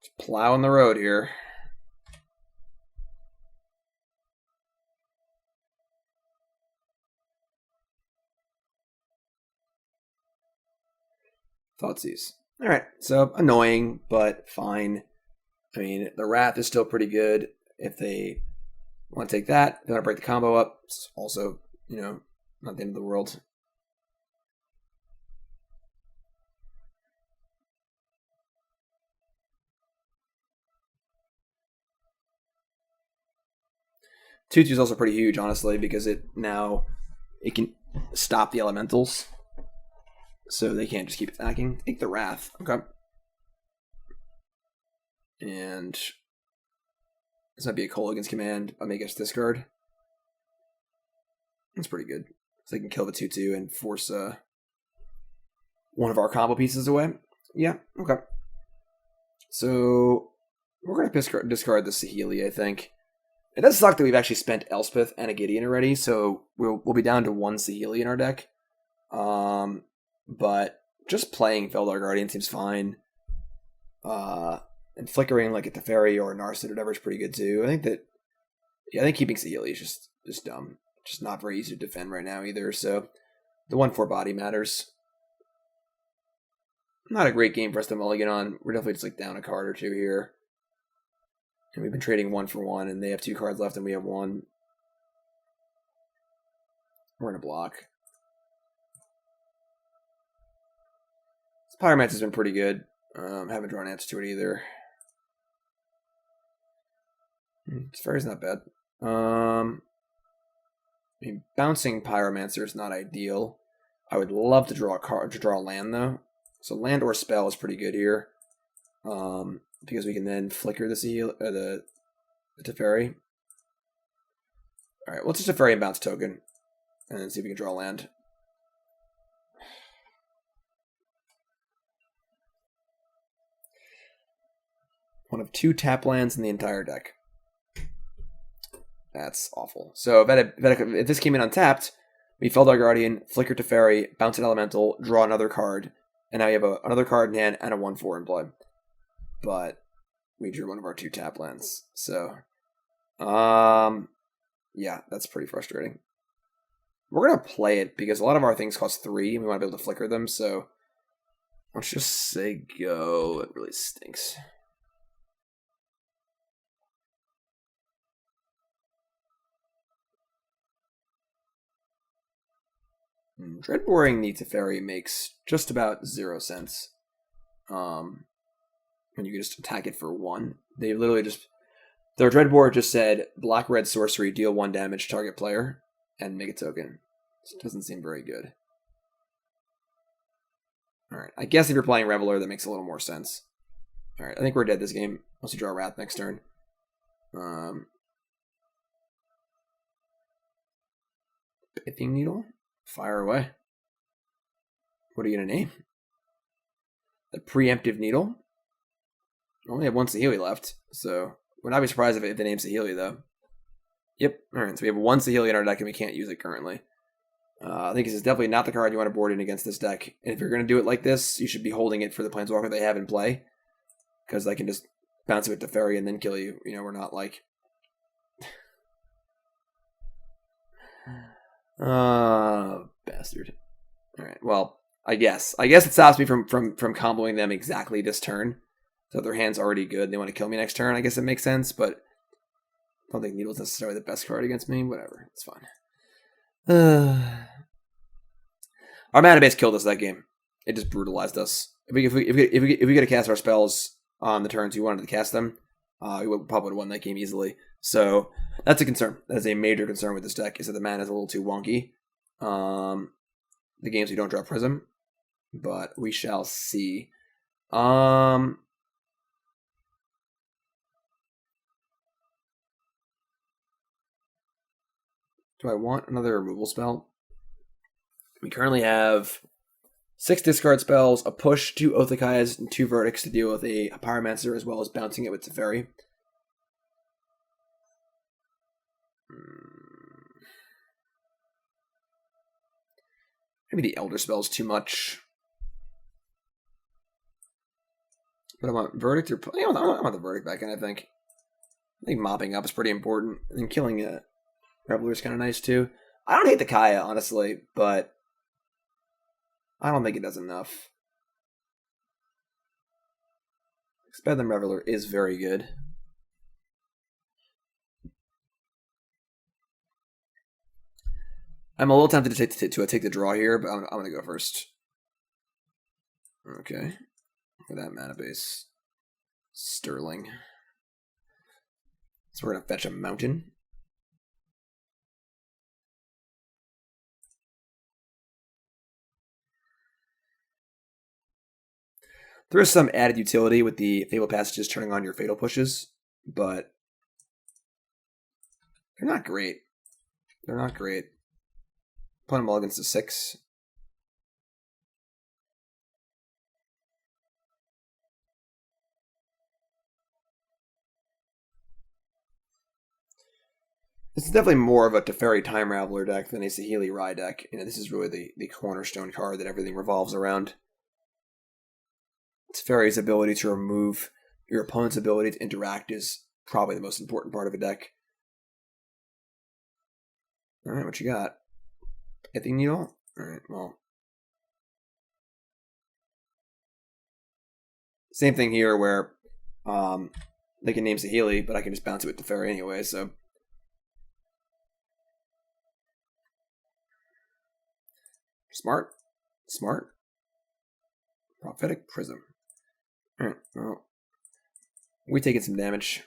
Just plowing the road here. Thoughtseize. Alright, so annoying, but fine. I mean, the Wrath is still pretty good. If they want to take that, they want to break the combo up. It's also, not the end of the world. Tutu is also pretty huge, honestly, because it can stop the elementals. So they can't just keep attacking. Take the Wrath. Okay. And this might be a Kolaghan's command. I'll make us discard. That's pretty good. So they can kill the 2/2 and force one of our combo pieces away. Yeah, okay. So we're going to discard the Saheeli, I think. It does suck that we've actually spent Elspeth and a Gideon already, so we'll be down to one Saheeli in our deck. But just playing Feldar Guardian seems fine. And flickering like a Teferi or a Narset or whatever is pretty good too. I think keeping Saheeli is just dumb. Just not very easy to defend right now either, so the 1/4 body matters. Not a great game for us to mulligan on. We're definitely just like down a card or two here. And we've been trading 1 for 1, and they have 2 cards left and we have 1. We're in a block. This Pyromancer has been pretty good. Haven't drawn answers to it either. Teferi's not bad. I mean, bouncing Pyromancer is not ideal. I would love to draw a land though. So land or spell is pretty good here, because we can then flicker the Teferi. All right, let's just Teferi and bounce token, and then see if we can draw land. One of 2 tap lands in the entire deck. That's awful. So if this came in untapped, we Feldar Guardian, flicker Teferi, bounce an elemental, draw another card, and now you have another card in hand and a 1/4 in play. But we drew one of our 2 tap lands. So, yeah, that's pretty frustrating. We're going to play it because a lot of our things cost 3 and we want to be able to flicker them. So let's just say go. It really stinks. Dreadboring the Teferi makes just about 0 sense. When you can just attack it for 1. They literally their Dreadboard just said black-red sorcery, deal 1 damage to target player, and make a token. It doesn't seem very good. Alright, I guess if you're playing Reveler, that makes a little more sense. Alright, I think we're dead this game, unless you draw a Wrath next turn. Pithing Needle? Fire away. What are you going to name? The Preemptive Needle? I only have 1 Saheeli left, so would not be surprised if they name Saheeli, though. Yep, alright, so we have 1 Saheeli in our deck and we can't use it currently. I think this is definitely not the card you want to board in against this deck. And if you're going to do it like this, you should be holding it for the Planeswalker they have in play. Because they can just bounce it with Teferi and then kill you. We're not like... Bastard. Alright, well, I guess it stops me from comboing them exactly this turn. So if their hand's already good and they want to kill me next turn, I guess it makes sense, but I don't think Needle's necessarily the best card against me. Whatever, it's fine. Our mana base killed us that game. It just brutalized us. If we could have cast our spells on the turns we wanted to cast them, we would probably have won that game easily. So that's a concern. That is a major concern with this deck, is that the mana is a little too wonky. The games we don't draw Prism, but we shall see. Do I want another removal spell? We currently have 6 discard spells, a push, 2 Othakais, and 2 Verdicts to deal with a Pyromancer, as well as bouncing it with Teferi. Maybe the Elder spell's too much. But I want Verdict or... I want the Verdict back in, I think. I think mopping up is pretty important. And then killing a Reveler is kind of nice, too. I don't hate the Kaya, honestly, but I don't think it does enough. Better Than Reveler is very good. I'm a little tempted to take the draw here, but I'm going to go first. Okay. Look at that mana base. Sterling. So we're going to fetch a mountain. There is some added utility with the Fable Passages turning on your Fatal Pushes, but they're not great. They're not great. Put them all against a 6. This is definitely more of a Teferi Time Raveler deck than a Saheeli Rai deck. This is really the cornerstone card that everything revolves around. Teferi's ability to remove your opponent's ability to interact is probably the most important part of a deck. Alright, what you got? Pithing Needle? Alright, well. Same thing here where they can name Saheeli, but I can just bounce it with Teferi anyway, so. Smart. Prophetic Prism. Alright, well. We're taking some damage.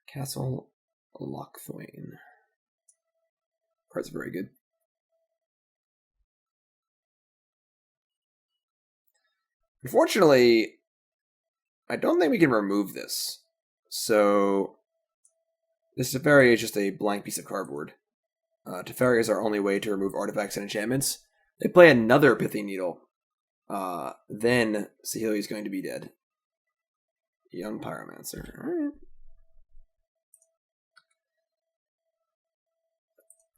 Castle Lochthwain. Card's very good. Unfortunately, I don't think we can remove this. So, this Teferi is just a blank piece of cardboard. Teferi is our only way to remove artifacts and enchantments. They play another Pithing Needle. Then Saheeli is going to be dead. Young Pyromancer. Alright.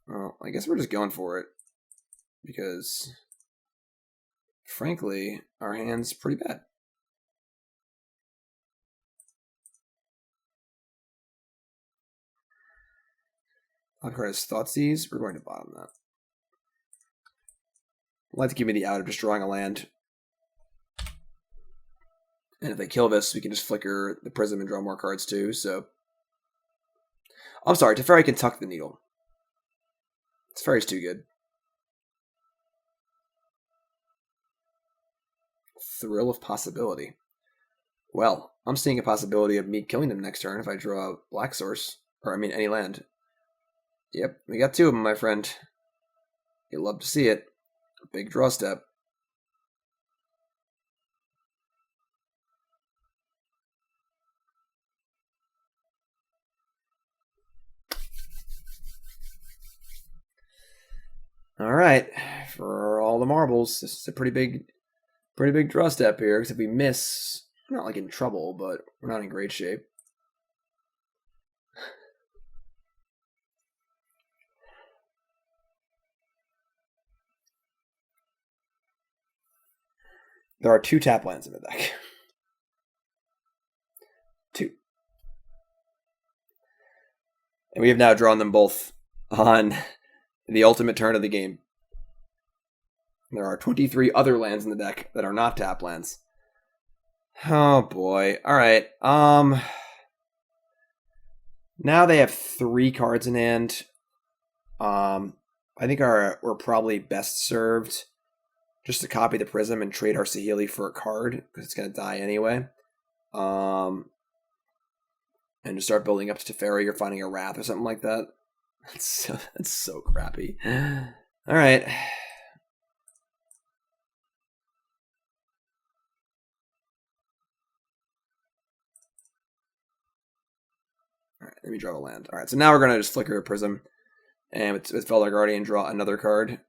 Well, I guess we're just going for it. Because, frankly, our hand's pretty bad. Top card is Thoughtseize. We're going to bottom that. I'd like to give me the out of just drawing a land. And if they kill this, we can just flicker the Prism and draw more cards too, so. I'm sorry, Teferi can tuck the needle. Teferi's too good. Thrill of Possibility. Well, I'm seeing a possibility of me killing them next turn if I draw a black source. Or, I mean, any land. Yep, we got 2 of them, my friend. You'll love to see it. A big draw step. All right, for all the marbles, this is a pretty big draw step here. Because if we miss, we're not like in trouble, but we're not in great shape. There are 2 tap lands in the deck. 2. And we have now drawn them both on the ultimate turn of the game. There are 23 other lands in the deck that are not tap lands. Oh boy. Alright. Now they have 3 cards in hand. I think we're probably best served just to copy the Prism and trade our Saheeli for a card, because it's going to die anyway. And just start building up to Teferi or finding a Wrath or something like that. That's so crappy. Alright. Alright, let me draw a land. Alright, so now we're going to just flicker a Prism. And with Felder Guardian, draw another card.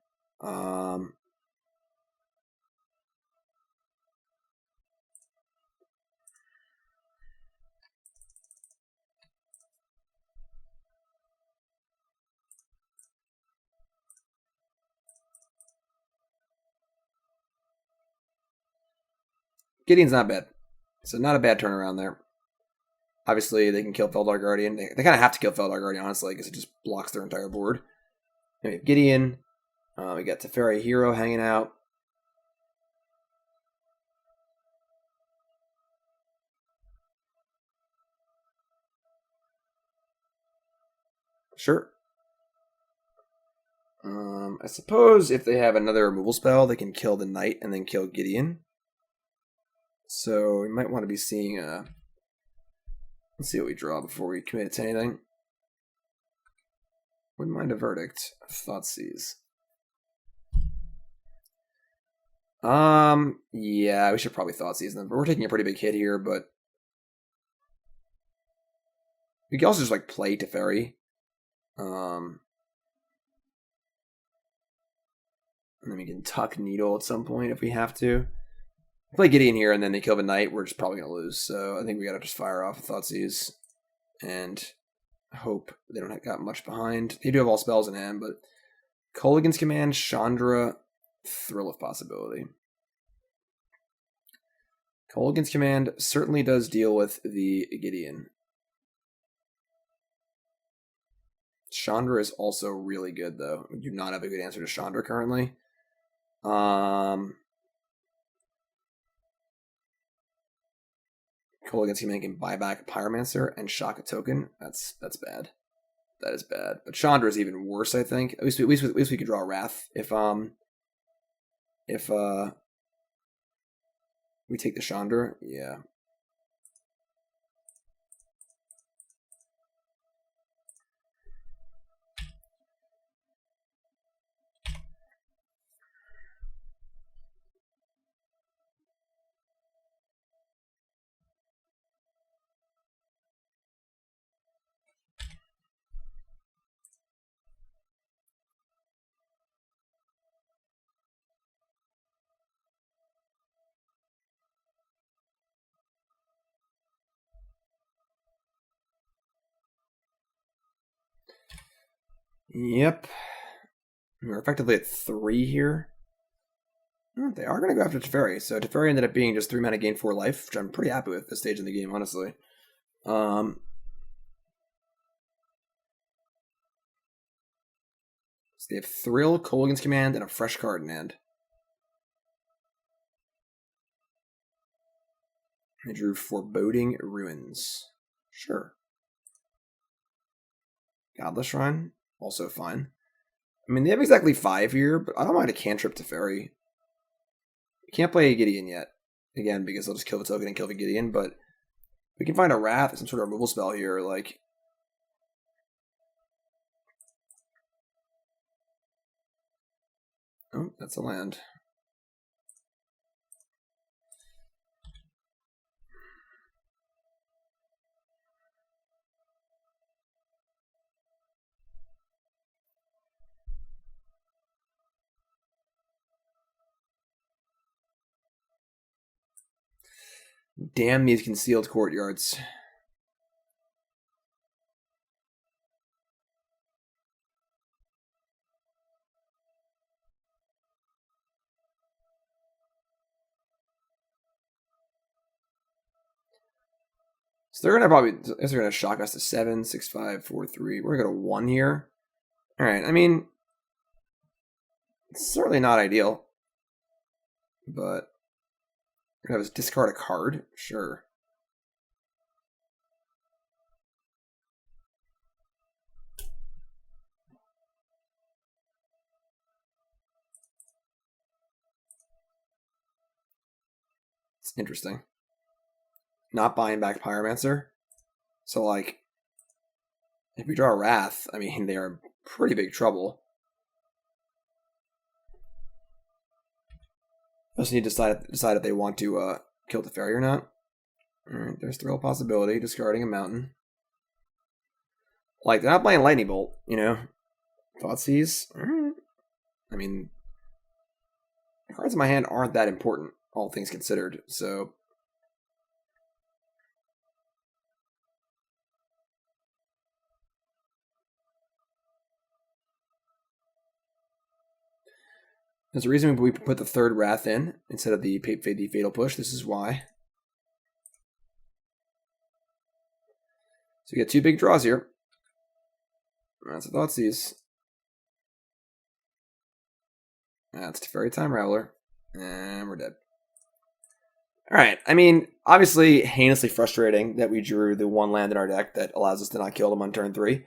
Gideon's not bad. So not a bad turnaround there. Obviously, they can kill Feldar Guardian. They kind of have to kill Feldar Guardian, honestly, because it just blocks their entire board. We have Gideon. We got Teferi Hero hanging out. Sure. I suppose if they have another removal spell, they can kill the Knight and then kill Gideon. So we might want to be seeing let's see what we draw before we commit to anything. Wouldn't mind a verdict. Thoughtseize. Yeah, we should probably Thoughtseize them. But we're taking a pretty big hit here, but we can also just like play Teferi. And then we can tuck Needle at some point if we have to. Play Gideon here and then they kill the Knight, we're just probably going to lose. So I think we got to just fire off a Thoughtseize and hope they don't have got much behind. They do have all spells in hand, but Kolaghan's Command, Chandra, Thrill of Possibility. Kolaghan's Command certainly does deal with the Gideon. Chandra is also really good, though. We do not have a good answer to Chandra currently. Kolaghan's Command can buy back Pyromancer and shock a token. That's bad. That is bad. But Chandra is even worse, I think. At least we could draw Wrath if we take the Chandra. Yeah. Yep. We're effectively at 3 here. They are going to go after Teferi. So Teferi ended up being just 3 mana, gain 4 life, which I'm pretty happy with this stage in the game, honestly. So they have Thrill, Kolaghan's Command, and a fresh card in hand. They drew Foreboding Ruins. Sure. Godless Shrine, also fine. I mean, they have exactly 5 here, but I don't mind a cantrip Teferi. We can't play a Gideon yet, again, because they'll just kill the token and kill the Gideon, but we can find a Wrath or some sort of removal spell here, like... Oh, that's a land. Damn these concealed courtyards. So they're gonna shock us to 7, 6, 5, 4, 3. We're gonna go to 1 here. Alright, I mean, it's certainly not ideal. But we're gonna have us discard a card? Sure. It's interesting. Not buying back Pyromancer. So, like, if we draw a Wrath, I mean, they are in pretty big trouble. Just need to decide if they want to kill the Teferi or not. Alright, there's the real possibility. Discarding a mountain. Like, they're not playing Lightning Bolt, you know? Thoughtseize. Alright. I mean, the cards in my hand aren't that important, all things considered, so... There's a reason we put the 3rd Wrath in instead of the Fatal Push. This is why. So we get 2 big draws here. That's a Thoughtseize. That's Teferi Time Raveler. And we're dead. Alright, I mean, obviously heinously frustrating that we drew the 1 land in our deck that allows us to not kill them on turn 3.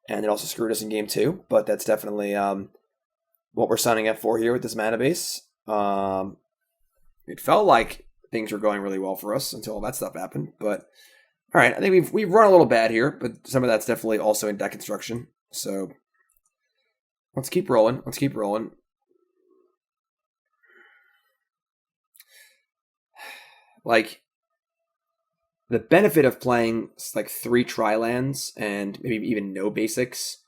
And it also screwed us in game 2, but that's definitely what we're signing up for here with this mana base. It felt like things were going really well for us until all that stuff happened, but alright, I think we've run a little bad here, but some of that's definitely also in deck construction. So let's keep rolling. Let's keep rolling. Like, the benefit of playing like 3 tri-lands and maybe even no basics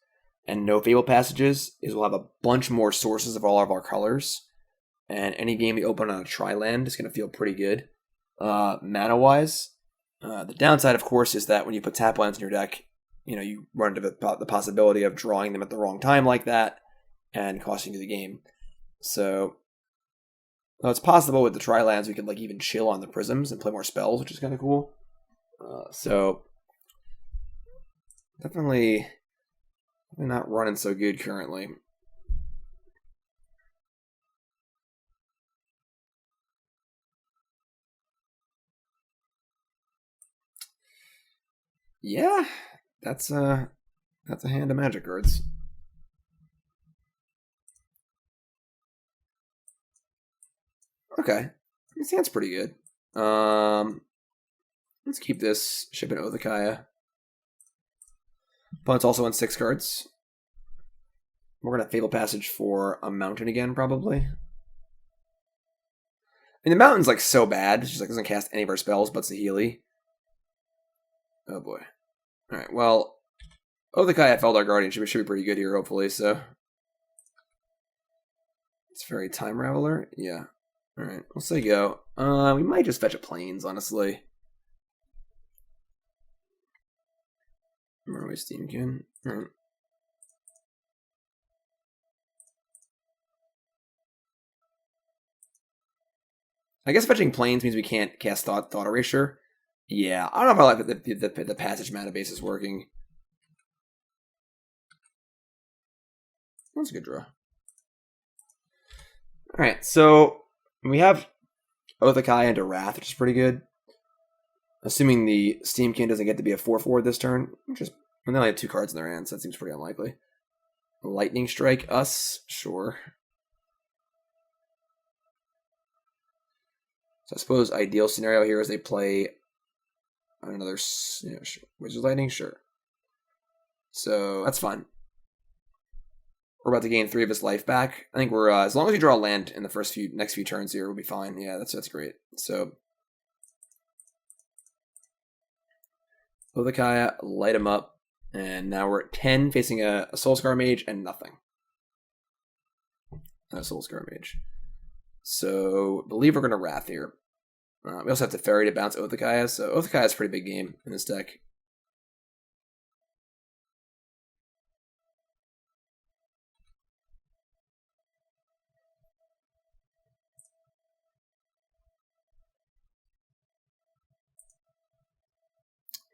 and no Fable Passages is we'll have a bunch more sources of all of our colors. And any game we open on a tri-land is going to feel pretty good mana-wise. The downside, of course, is that when you put tap lands in your deck, you run into the possibility of drawing them at the wrong time like that and costing you the game. So, well, it's possible with the tri-lands we could like even chill on the prisms and play more spells, which is kind of cool. So, definitely not running so good currently. Yeah, that's a hand of magic cards. Okay, this hand's pretty good. Let's keep this Ship and Othakaya. Opponent's also on 6 cards. We're gonna Fatal Passage for a mountain again, probably. I mean, the mountain's like so bad; it's just like doesn't cast any of our spells but Saheeli. Oh boy. All right. Well, Othakaya Feldar Guardian should be pretty good here, hopefully. So it's very Time Raveler. Yeah. All right. We'll say go. We might just fetch a Plains, honestly. Runaway Steamkin. All right. I guess fetching Plains means we can't cast Thought Erasure. Yeah, I don't know if I like the passage mana base is working. That's a good draw. Alright, so we have Othakaya into Wrath, which is pretty good. Assuming the Steamkin doesn't get to be a 4/4 this turn, they only have 2 cards in their hands, so that seems pretty unlikely. Lightning Strike us, sure. So I suppose ideal scenario here is they play another Wizard Lightning, sure. So that's fine. We're about to gain 3 of his life back. I think we're as long as we draw a land in the next few turns here, we'll be fine. Yeah, that's great. So Othakaya, light him up, and now we're at 10, facing a Soulscar Mage and nothing. A Soulscar Mage. So I believe we're gonna Wrath here. We also have to Fairy to bounce Othakaya, so Othakaya is a pretty big game in this deck.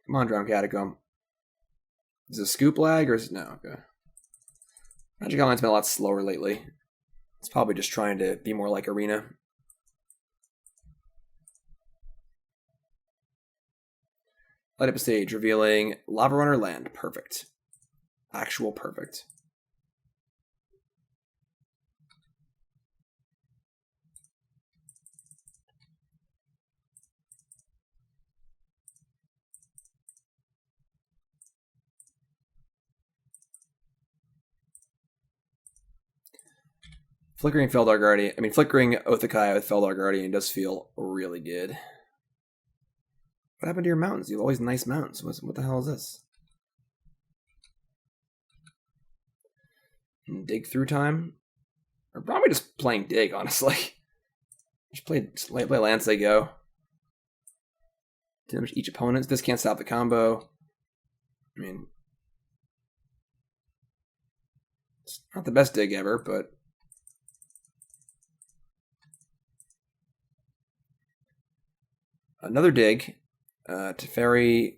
Come on, Drown Catacomb. Is it a scoop lag or is it no? Okay. Magic Online's been a lot slower lately. It's probably just trying to be more like Arena. Light up a stage, revealing Lava Runner land. Perfect. Actual perfect. Flickering Feldar Guardian. I mean, flickering Othakaya with Feldar Guardian does feel really good. What happened to your mountains? You have always nice mountains. What the hell is this? Dig through time? Or probably just playing dig, honestly. Just play lands they go. Damage each opponent. This can't stop the combo. I mean, it's not the best dig ever, but another dig. Teferi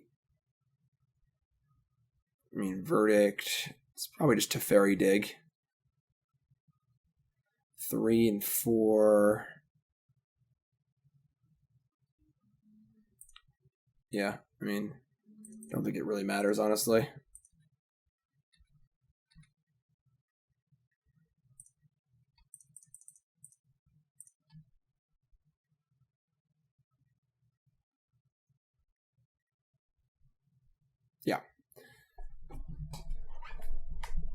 I mean, Verdict. It's probably just Teferi Dig. 3 and 4. Yeah, I mean, I don't think it really matters, honestly. Yeah.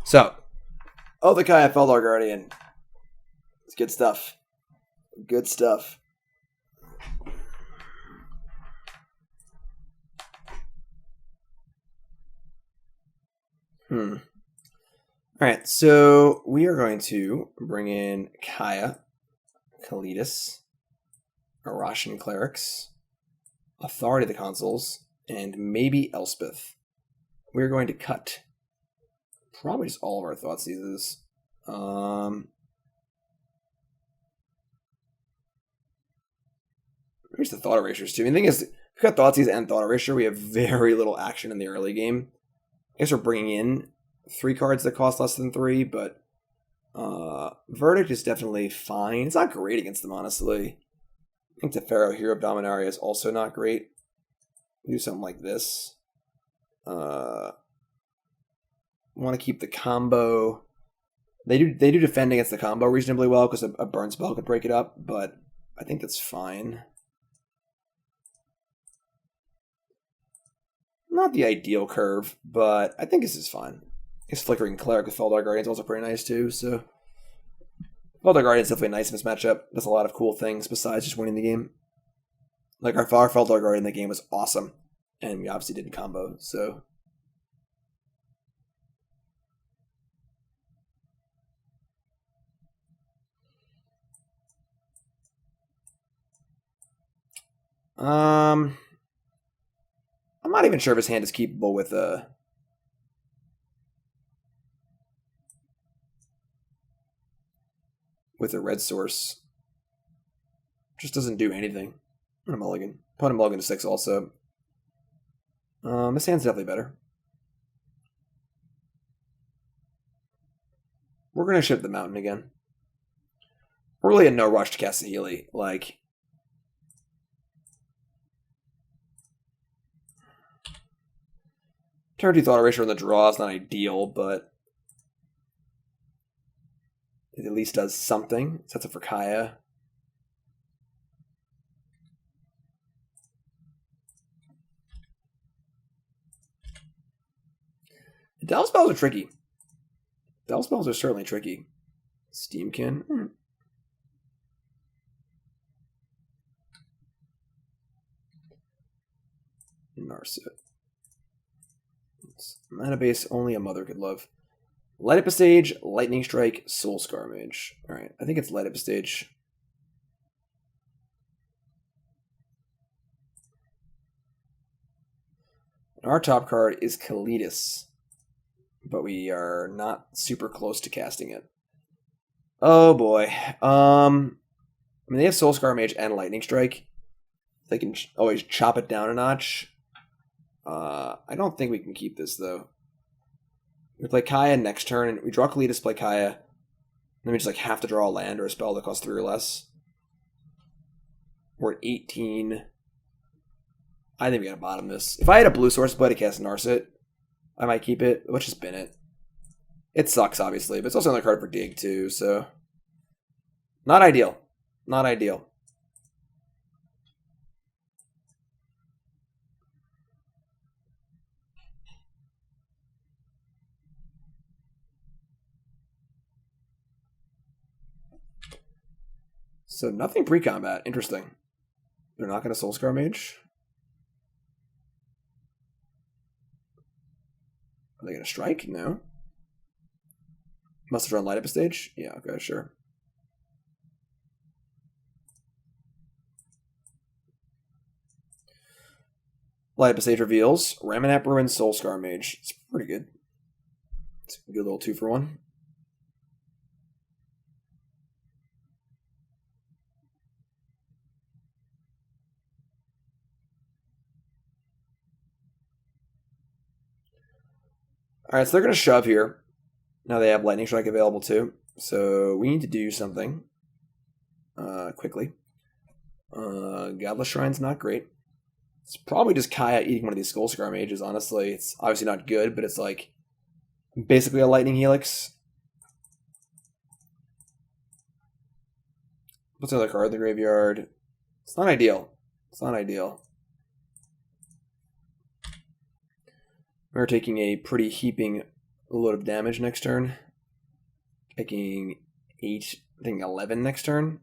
So, the Kaya Feldar Guardian. It's good stuff. Good stuff. All right, so we are going to bring in Kaya, Kalidas, Arashan Clerics, Authority of the Consuls, and maybe Elspeth. We're going to cut probably just all of our Thoughtseizes. Maybe the Thought Erasers too. I mean, the thing is, if we got Thoughtseize and Thought Eraser, we have very little action in the early game. I guess we're bringing in 3 cards that cost less than 3, but Verdict is definitely fine. It's not great against them, honestly. I think Teferi Hero of Dominaria is also not great. Do something like this. Want to keep the combo. They do defend against the combo reasonably well because a burn spell could break it up, but I think that's fine. Not the ideal curve, but I think this is fine. I guess Flickering Cleric with Feldar Guardian is also pretty nice too, so Feldar Guardian is definitely nice in this matchup. Does a lot of cool things besides just winning the game. Like our Feldar Guardian in the game was awesome, and we obviously didn't combo, so I'm not even sure if his hand is keepable with a red source. Just doesn't do anything. Put a mulligan. Put a mulligan to 6 also. This hand's definitely better. We're gonna ship the mountain again. We're really in no rush to cast Saheeli. Like, turn 2 Thought Eraser on the draw is not ideal, but it at least does something. Sets up for Kaya. Dial spells are tricky. Dial spells are certainly tricky. Steamkin. Narset. Mana base only a mother could love. Light Up a Stage, Lightning Strike, Soul Scar Mage. Alright, I think it's Light Up a Stage. Our top card is Kalidas, but we are not super close to casting it. Oh boy. I mean, they have Soul Scar Mage and Lightning Strike. They can always chop it down a notch. I don't think we can keep this, though. We play Kaya next turn, and we draw Kalidas, play Kaya. Then we just like have to draw a land or a spell that costs 3 or less. We're at 18. I think we gotta bottom this. If I had a blue source play to cast Narset, I might keep it. Let's just bin it. It sucks, obviously, but it's also another card for Dig, too, so... Not ideal. Not ideal. So nothing pre-combat. Interesting. They're not going to Soulscar Mage? Are they going to strike? No. Must have drawn Light Up a Stage? Yeah, okay, sure. Light Up a Stage reveals Ramanap Ruin Soulscar Mage. It's pretty good. It's a good little 2-for-1. Alright, so they're going to shove here. Now they have Lightning Strike available too. So we need to do something quickly. Godless Shrine's not great. It's probably just Kaya eating one of these Skull Scar Mages, honestly. It's obviously not good, but it's like basically a Lightning Helix. What's the other card in the graveyard? It's not ideal. It's not ideal. We're taking a pretty heaping load of damage next turn. Taking 8, I think 11 next turn.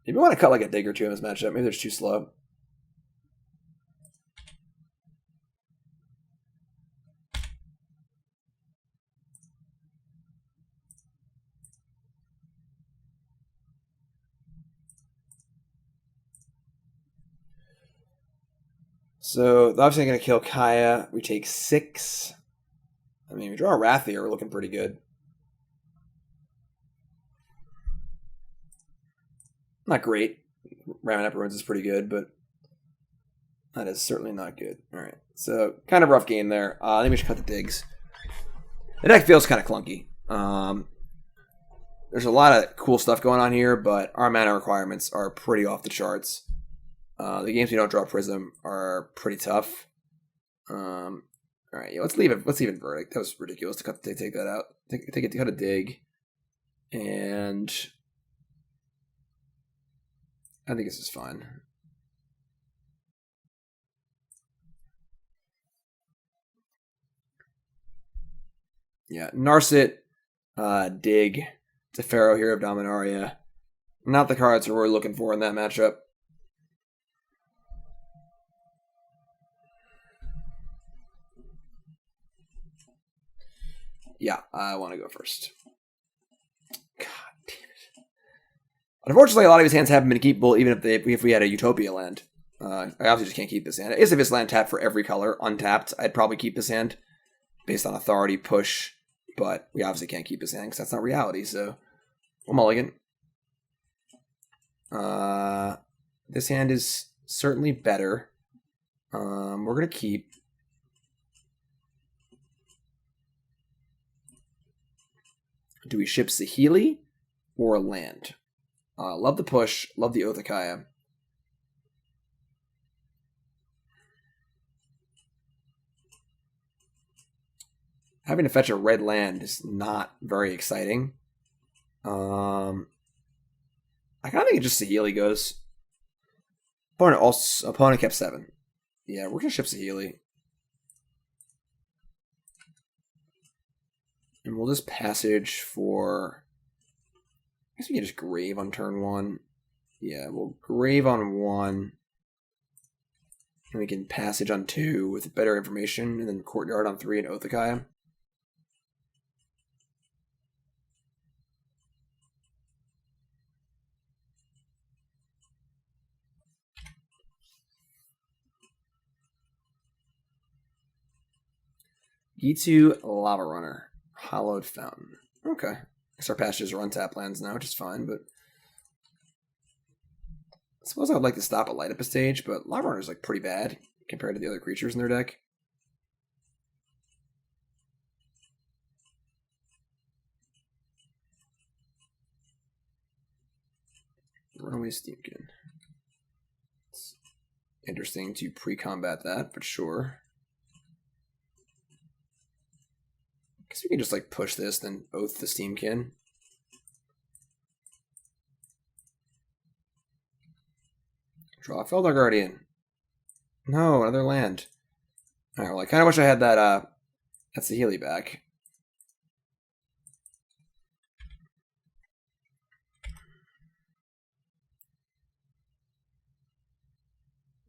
Maybe we want to cut like a dig or two in this matchup. Maybe they're too slow. So obviously I'm going to kill Kaya. We take 6. I mean, we draw a Wrath here. We're looking pretty good. Not great. Ramming Up Ruins is pretty good, but that is certainly not good. All right, so kind of rough game there. I think we should cut the digs. The deck feels kind of clunky. There's a lot of cool stuff going on here, but our mana requirements are pretty off the charts. The games we don't draw Prism are pretty tough. All right, yeah, let's leave it. Let's leave it Verdict. That was ridiculous to take that out. Take cut a dig, and I think this is fine. Yeah, Narset, dig, Tefero, Hero of Dominaria. Not the cards we're looking for in that matchup. Yeah, I want to go first. God damn it. Unfortunately, a lot of his hands haven't been keepable, even if we had a Utopia land. I obviously just can't keep this hand. If this land tapped for every color, untapped, I'd probably keep this hand based on authority, push, but we obviously can't keep this hand because that's not reality, so we'll mulligan. This hand is certainly better. We're going to keep. Do we ship Saheeli or land? Love the push. Love the Oathakaya. Having to fetch a red land is not very exciting. I kind of think it just Saheeli goes. Opponent kept 7. Yeah, we're going to ship Saheeli. And we'll just passage for... I guess we can just grave on turn 1. Yeah, we'll grave on 1. And we can passage on 2 with better information. And then Courtyard on 3 and Oathakaya. E2 Lava Runner. Hollowed Fountain. Okay. I guess our passages are untap lands now, which is fine, but I suppose I would like to stop a light up a stage, but Lava Runner is like pretty bad compared to the other creatures in their deck. Runaway Steamkin. It's interesting to pre-combat that, but sure. Guess we can just like push this, then Oath the Steamkin. Draw Feldar Guardian. No, another land. Alright, well I kinda wish I had that Saheeli back.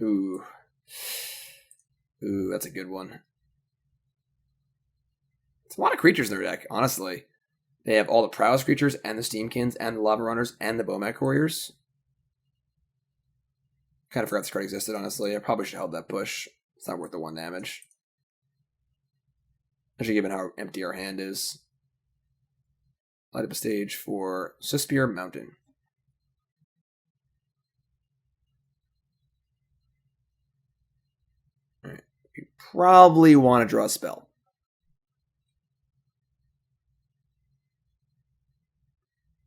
Ooh. Ooh, that's a good one. It's a lot of creatures in their deck, honestly. They have all the Prowess creatures, and the Steamkins, and the Lava Runners, and the Bomat Warriors. Kind of forgot this card existed, honestly. I probably should have held that push. It's not worth the 1 damage. Especially given how empty our hand is. Light up a stage for Suspir Mountain. probably want to draw a spell.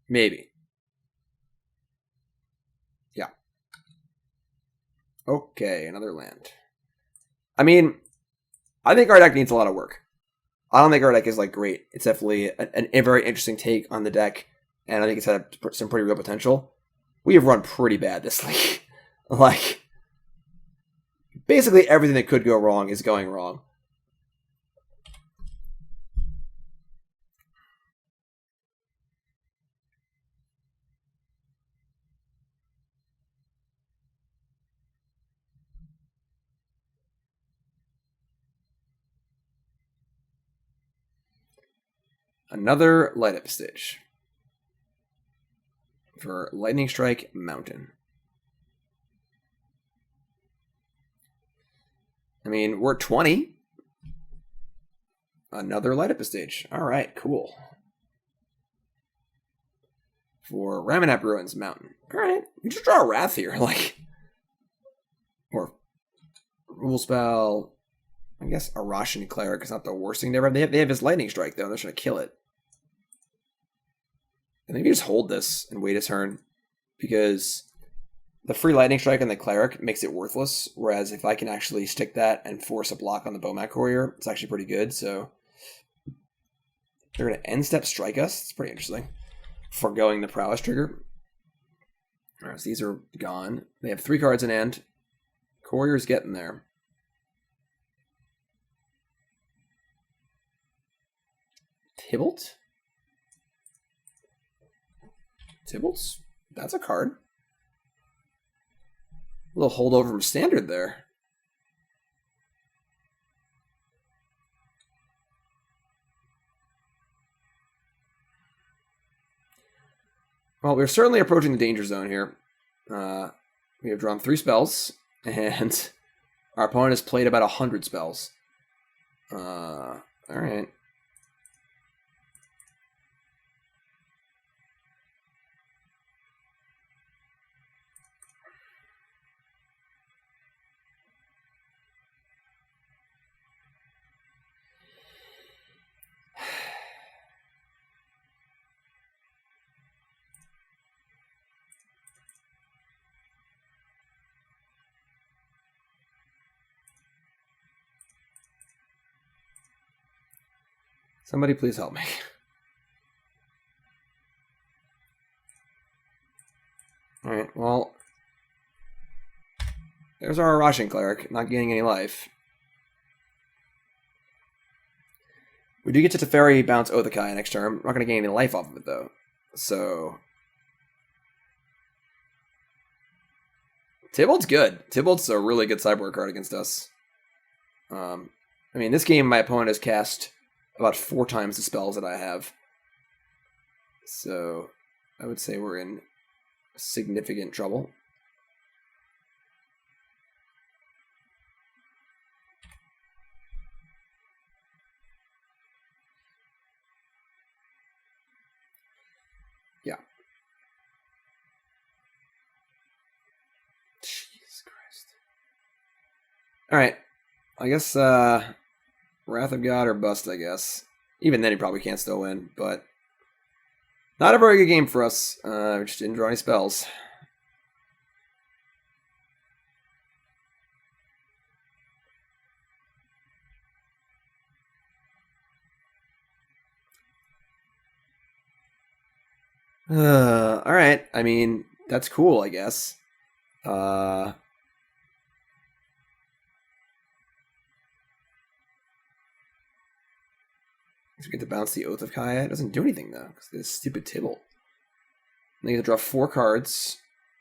Maybe. Yeah. Okay, another land. I mean, I think our deck needs a lot of work. I don't think our deck is like great. It's definitely a very interesting take on the deck, and I think it's had some pretty real potential. We have run pretty bad this league. Like, basically everything that could go wrong is going wrong. Another light up stage for Lightning Strike Mountain. I mean, we're at 20. Another light up stage. All right, cool. For Ramanap Ruins Mountain. All right, we just draw a Wrath here, like, or Rule Spell. I guess Arashan Cleric is not the worst thing to ever have. They have his Lightning Strike, though. They're just going to kill it. And maybe just hold this and wait a turn, because the free Lightning Strike on the Cleric makes it worthless, whereas if I can actually stick that and force a block on the Bowmat Courier, it's actually pretty good. So they're going to end step strike us. It's pretty interesting. Foregoing the Prowess trigger. All right, so these are gone. They have 3 cards in hand. Courier's getting there. Tybalt? Tybalt's? That's a card. A little holdover from Standard there. Well, we're certainly approaching the danger zone here. We have drawn 3 spells, and our opponent has played about 100 spells. All right. Somebody please help me. Alright, well, there's our Arashan Cleric, not gaining any life. We do get to Teferi bounce Othakai next turn. We're not going to gain any life off of it, though. So Tybalt's good. Tybalt's a really good sideboard card against us. I mean, this game, my opponent has cast about 4 times the spells that I have. So I would say we're in significant trouble. Yeah. Jesus Christ. Alright. I guess, Wrath of God or bust, I guess. Even then, he probably can't still win, but not a very good game for us. We just didn't draw any spells. Alright, I mean, that's cool, I guess. We get to bounce the Oath of Kaya. It doesn't do anything, though, because this stupid Tybalt. They get to draw 4 cards.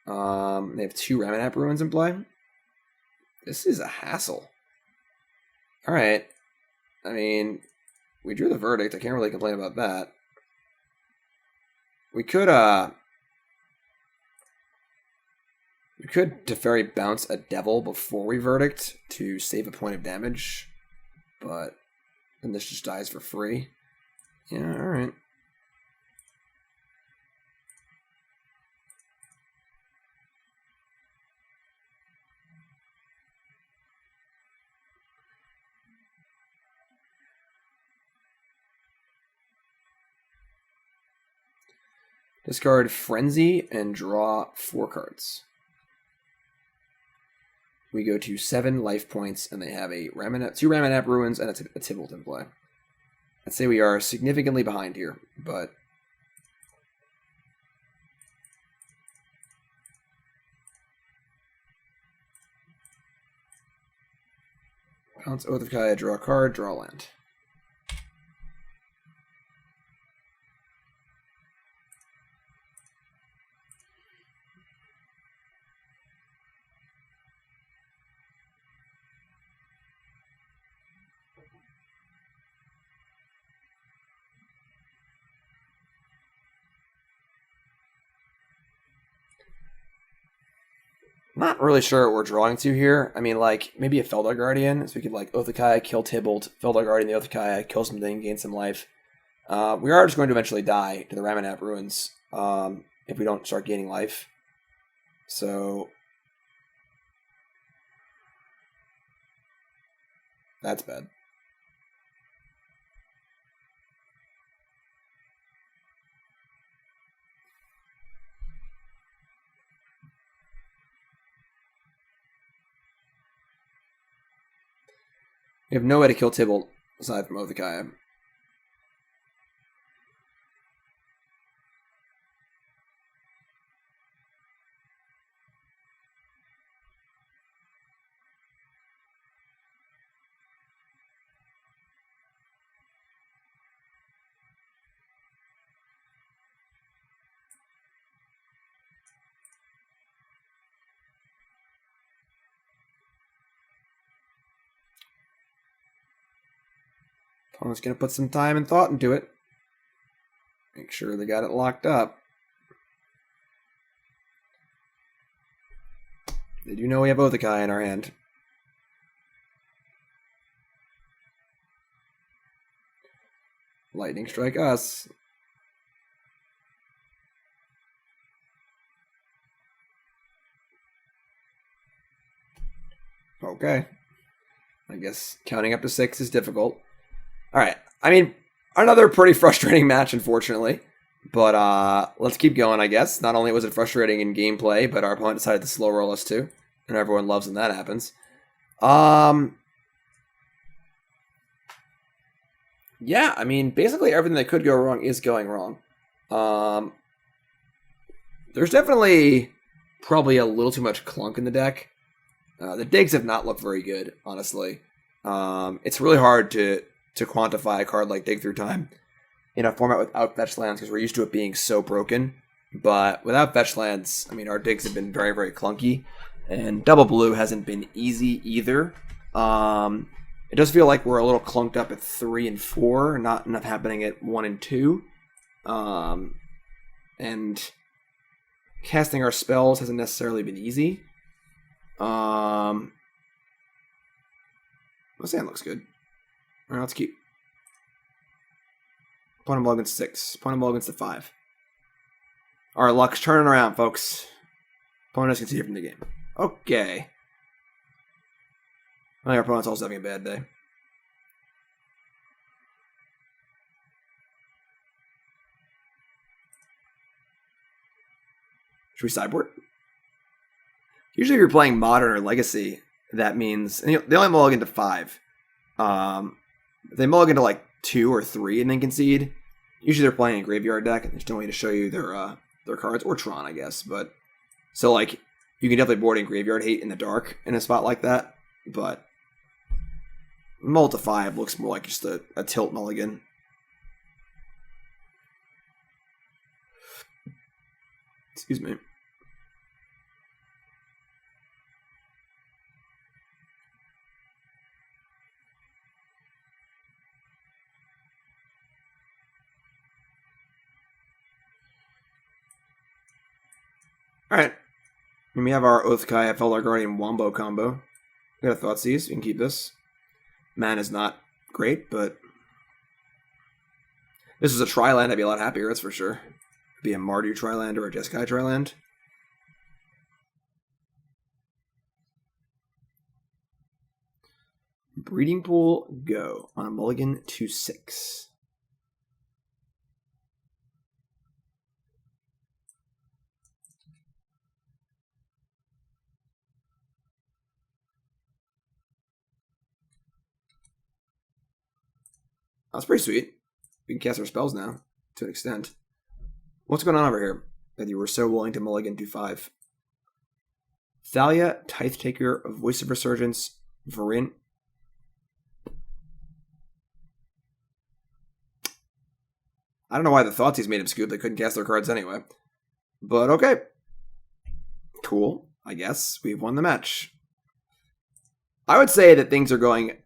They have 2 Ramanap Ruins in play. This is a hassle. Alright. I mean, we drew the verdict. I can't really complain about that. We could Teferi bounce a Devil before we verdict to save a point of damage, but then this just dies for free. Yeah, alright. Discard Frenzy and draw 4 cards. We go to 7 life points, and they have a 2 Ramanap Ruins and a Tibalt in play. I'd say we are significantly behind here, but bounce Oath of Kaya, draw a card, draw a land. Not really sure what we're drawing to here. I mean, like, maybe a Feldar Guardian, so we could, like, Oath of Kaya, kill Tibalt, Feldar Guardian the Oath of Kaya, kill something, gain some life. We are just going to eventually die to the Ramanap Ruins if we don't start gaining life. So that's bad. We have no way to kill Tibalt aside from Oath of Kaya. Opponent's going to put some time and thought into it. Make sure they got it locked up. They do know we have Oath of Kaya in our hand. Lightning strike us. Okay. I guess counting up to 6 is difficult. Alright. I mean, another pretty frustrating match, unfortunately. But let's keep going, I guess. Not only was it frustrating in gameplay, but our opponent decided to slow roll us too. And everyone loves when that happens. Yeah, I mean, basically everything that could go wrong is going wrong. There's definitely probably a little too much clunk in the deck. The digs have not looked very good, honestly. It's really hard to quantify a card like Dig Through Time in a format without fetch lands because we're used to it being so broken. But without fetch lands, I mean, our digs have been very, very clunky. And double blue hasn't been easy either. It does feel like we're a little clunked up at 3 and 4, not enough happening at 1 and 2. And casting our spells hasn't necessarily been easy. The sand looks good. All right, let's keep. Opponent mulligans 6. Opponent mulligans to 5. Our luck's turning around, folks. Opponent is conceded from the game. Okay. I think our opponent's also having a bad day. Should we sideboard? Usually if you're playing Modern or Legacy, that means they only mulligan to 5. They mulligan to like 2 or 3 and then concede. Usually they're playing a graveyard deck and they just don't want you to show you their cards, or Tron, I guess. But so like you can definitely board in graveyard hate in the dark in a spot like that, but mull to 5 looks more like just a tilt mulligan. Excuse me. Alright. And we have our Oath Kaya, Feldar Guardian Wombo combo. We got a Thoughtseize. We can keep this. Man is not great, but this is a Tri-land. I'd be a lot happier, that's for sure. It'd be a Mardu Tri-land or a Jeskai Tri-land. Breeding Pool, go. On a mulligan to 6. That's pretty sweet. We can cast our spells now, to an extent. What's going on over here that you were so willing to mulligan to 5? Thalia, Tithe Taker, Voice of Resurgence, Varint. I don't know why the Thoughtseize made him scoop. They couldn't cast their cards anyway. But okay. Cool. I guess we've won the match. I would say that things are going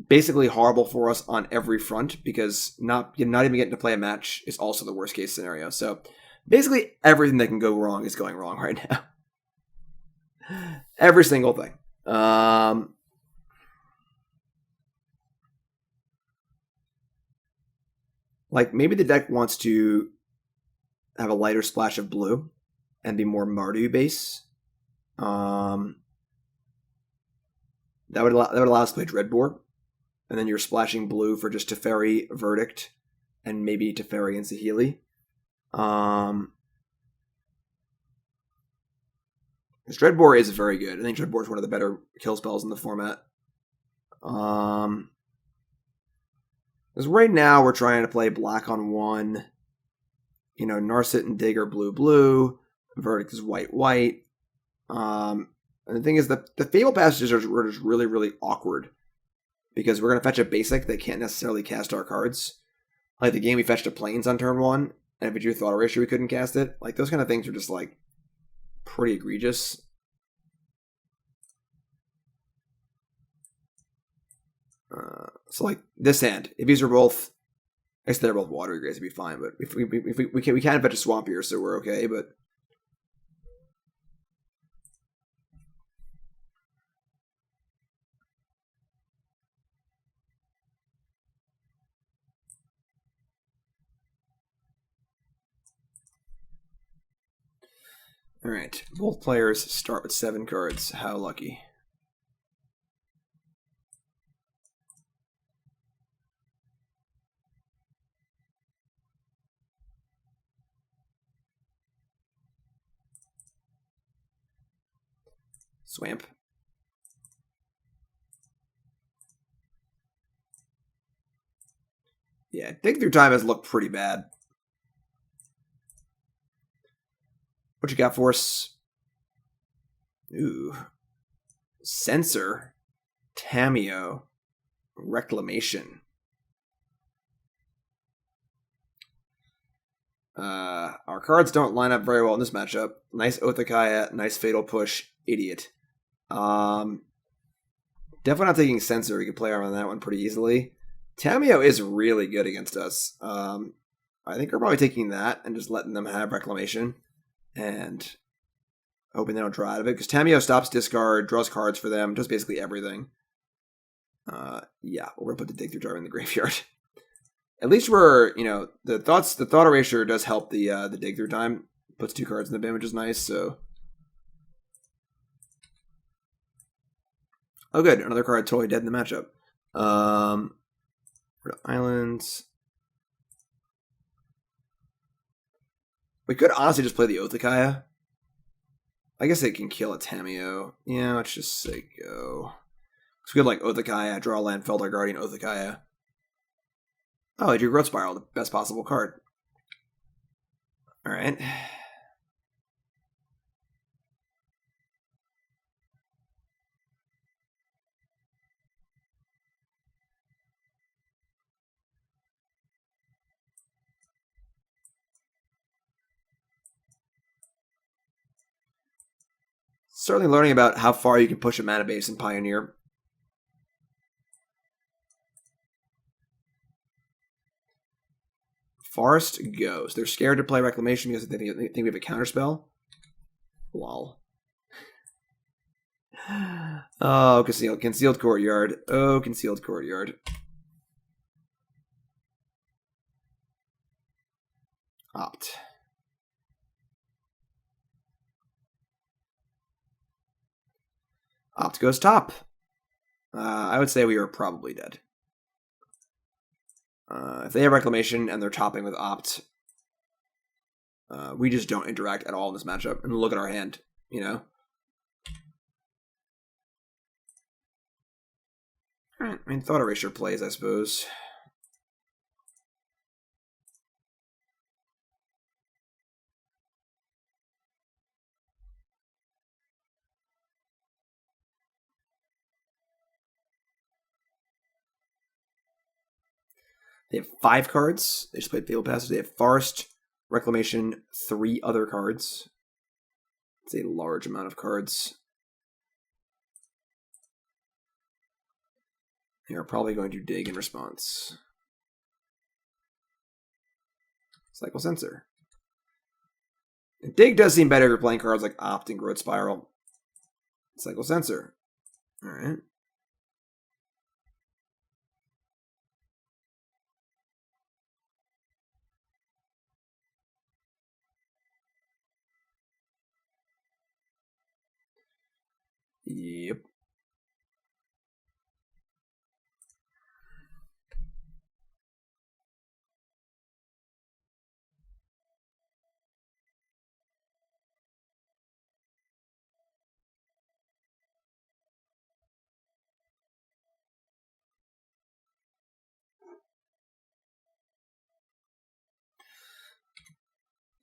basically horrible for us on every front because not even getting to play a match is also the worst case scenario. So basically everything that can go wrong is going wrong right now. Every single thing. Like maybe the deck wants to have a lighter splash of blue and be more Mardu base. That would allow us to play Dreadbore. And then you're splashing blue for just Teferi, Verdict, and maybe Teferi and Saheeli. Because Dreadbore is very good. I think Dreadbore is one of the better kill spells in the format. Because right now we're trying to play black on 1. You know, Narset and Dig are blue. Verdict is white. And the thing is that the Fable passages are just really, really awkward. Because we're going to fetch a basic that can't necessarily cast our cards. Like the game we fetched a Plains on turn 1, and if we drew Thought Erasure we couldn't cast it. Like those kind of things are just like pretty egregious. So like this hand, if these are both, I guess they're both Watery Graves, it'd be fine. But if we can't fetch a Swamp here, so we're okay. But all right, both players start with 7 cards. How lucky. Swamp. Yeah, Dig Through Time has looked pretty bad. What you got for us? Ooh. Censor. Tamiyo. Reclamation. Our cards don't line up very well in this matchup. Nice Othakaya, nice Fatal Push, Idiot. Definitely not taking Censor. We can play around that one pretty easily. Tamiyo is really good against us. I think we're probably taking that and just letting them have Reclamation. And hoping they don't draw out of it. Because Tamiyo stops discard, draws cards for them, does basically everything. Yeah, we're going to put the Dig Through Time in the graveyard. At least we're, you know, the Thought Erasure does help the Dig Through Time. Puts 2 cards in the bin, which is nice, so. Oh, good. Another card totally dead in the matchup. Islands. We could honestly just play the Othakaya. I guess they can kill a Tamiyo. Yeah, let's just say go. It's good like Othakaya, draw land, Felder Guardian, Othakaya. Oh, I drew Growth Spiral, the best possible card. Alright. Certainly learning about how far you can push a mana base in Pioneer. Forest goes. They're scared to play Reclamation because they think we have a counterspell. Lol. Oh, Concealed Courtyard. Oh, Concealed Courtyard. Opt. Opt goes top. I would say we are probably dead. If they have Reclamation and they're topping with Opt, we just don't interact at all in this matchup. And look at our hand, you know? I mean, Thought Erasure plays, I suppose. They have 5 cards. They just played Fabled Passage. They have Forest, Reclamation, 3 other cards. It's a large amount of cards. They are probably going to dig in response. Cycle Sensor. And dig does seem better if you're playing cards like Opt and Growth Spiral. Cycle Sensor. Alright. Yep.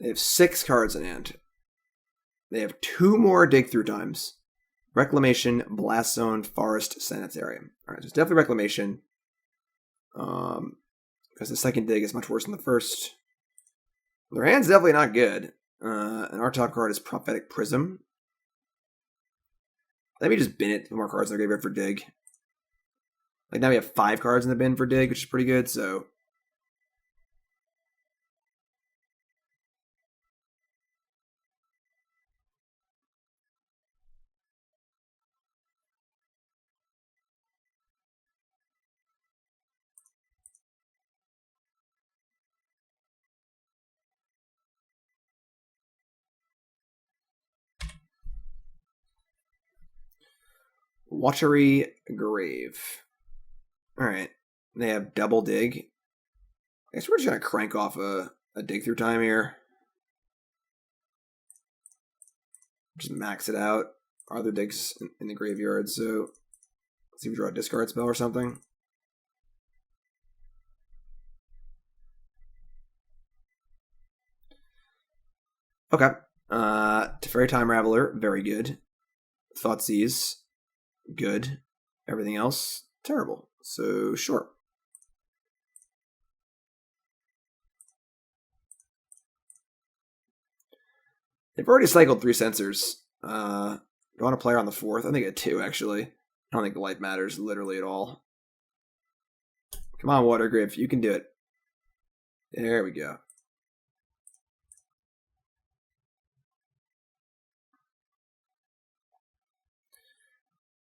They have 6 cards in hand. They have 2 more dig through times. Reclamation, Blast Zone, Forest, Sanitarium. Alright, so it's definitely Reclamation. Because the second dig is much worse than the first. Their hand's definitely not good. And our top card is Prophetic Prism. Let me just bin it. 2 more cards in the graveyard for dig. Like now we have 5 cards in the bin for dig, which is pretty good, so. Watery Grave. Alright. They have double dig. I guess we're just going to crank off a dig through time here. Just max it out. Our other digs in the graveyard, so let's see if we draw a discard spell or something. Okay. Teferi Time Raveler, very good. Thoughtseize, good. Everything else, terrible. So, sure. They've already cycled 3 sensors. Do I want to play on the 4th? I think a 2, actually. I don't think the light matters literally at all. Come on, Watergrave, you can do it. There we go.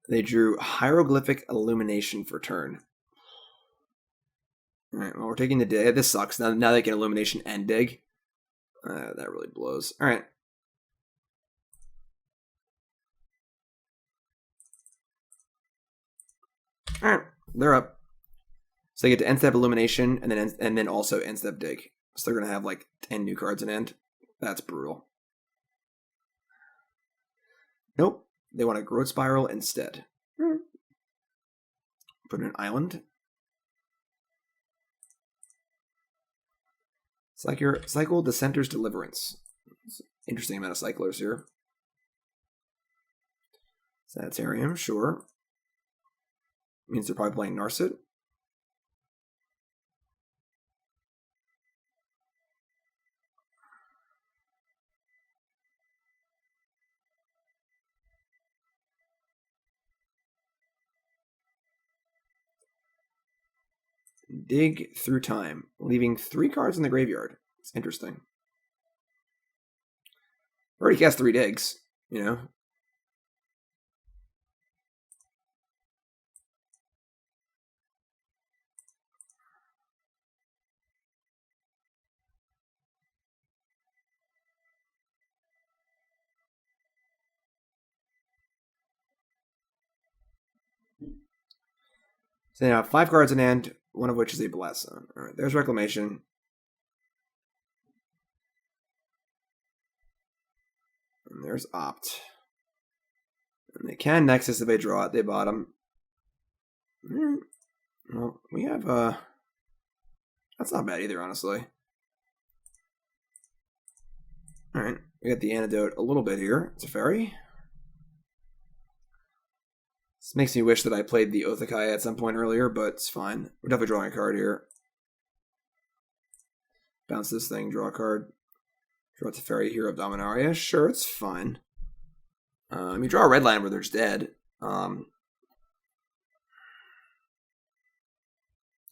They drew Hieroglyphic Illumination for turn. Alright, well, we're taking the dig. This sucks. Now they can Illumination and dig. That really blows. Alright. Alright, they're up. So they get to end step Illumination and then also end step dig. So they're gonna have like 10 new cards in end. That's brutal. Nope. They want a Growth Spiral instead. Put in an island. Cycle Dissenter's Deliverance. Interesting amount of cyclers here. Sanitarium, sure. Means they're probably playing Narset. Dig through time, leaving 3 cards in the graveyard. It's interesting. Already cast 3 digs, you know. So now 5 cards in hand, one of which is a Blast Zone. Alright, there's Reclamation. And there's Opt. And they can Nexus if they draw it, they bottom. Well, we have that's not bad either, honestly. Alright, we got the Antidote a little bit here. It's a fairy. This makes me wish that I played the Othakai at some point earlier, but it's fine. We're definitely drawing a card here. Bounce this thing, draw a card. Draw a Teferi, Hero of Dominaria. Sure, it's fine. You draw a red land where there's dead.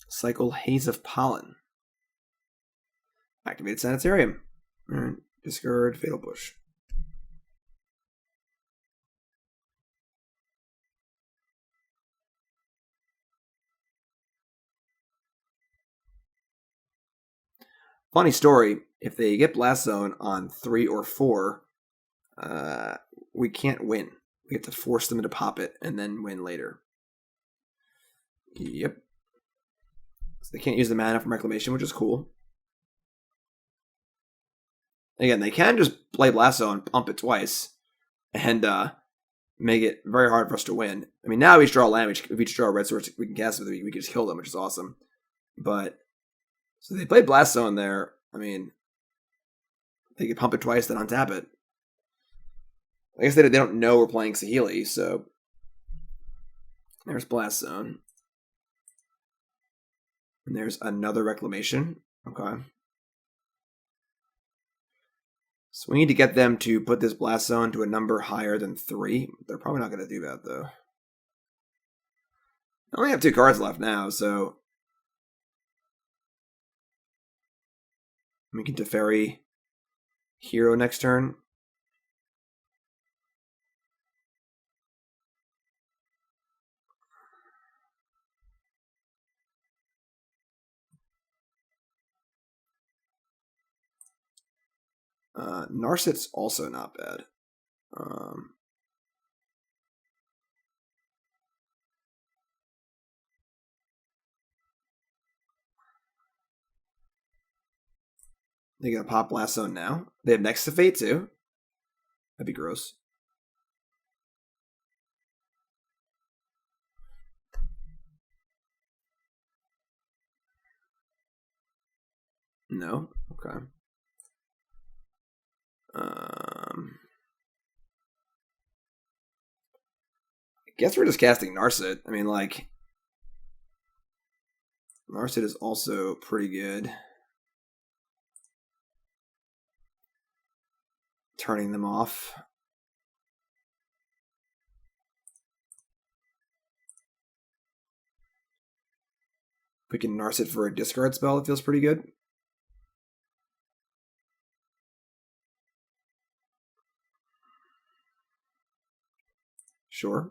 Cycle Haze of Pollen. Activated Sanitarium. Alright, discard Fatal Push. Funny story, if they get Blast Zone on 3 or 4, we can't win. We have to force them to pop it and then win later. Yep. So they can't use the mana from Reclamation, which is cool. Again, they can just play Blast Zone, pump it twice, and make it very hard for us to win. I mean, now we each draw a land. If we each draw a red source, we can cast it. We can just kill them, which is awesome. But so they played Blast Zone there. I mean, they could pump it twice, then untap it. I guess they don't know we're playing Saheeli, so there's Blast Zone. And there's another Reclamation. Okay. So we need to get them to put this Blast Zone to a number higher than 3. They're probably not going to do that, though. I only have 2 cards left now, so we can Teferi Hero next turn. Narset's also not bad. They gonna pop Blast Zone now? They have Next to Fate too? That'd be gross. No? Okay. I guess we're just casting Narset. I mean, like, Narset is also pretty good. Turning them off. We can Narset for a discard spell. It feels pretty good. Sure.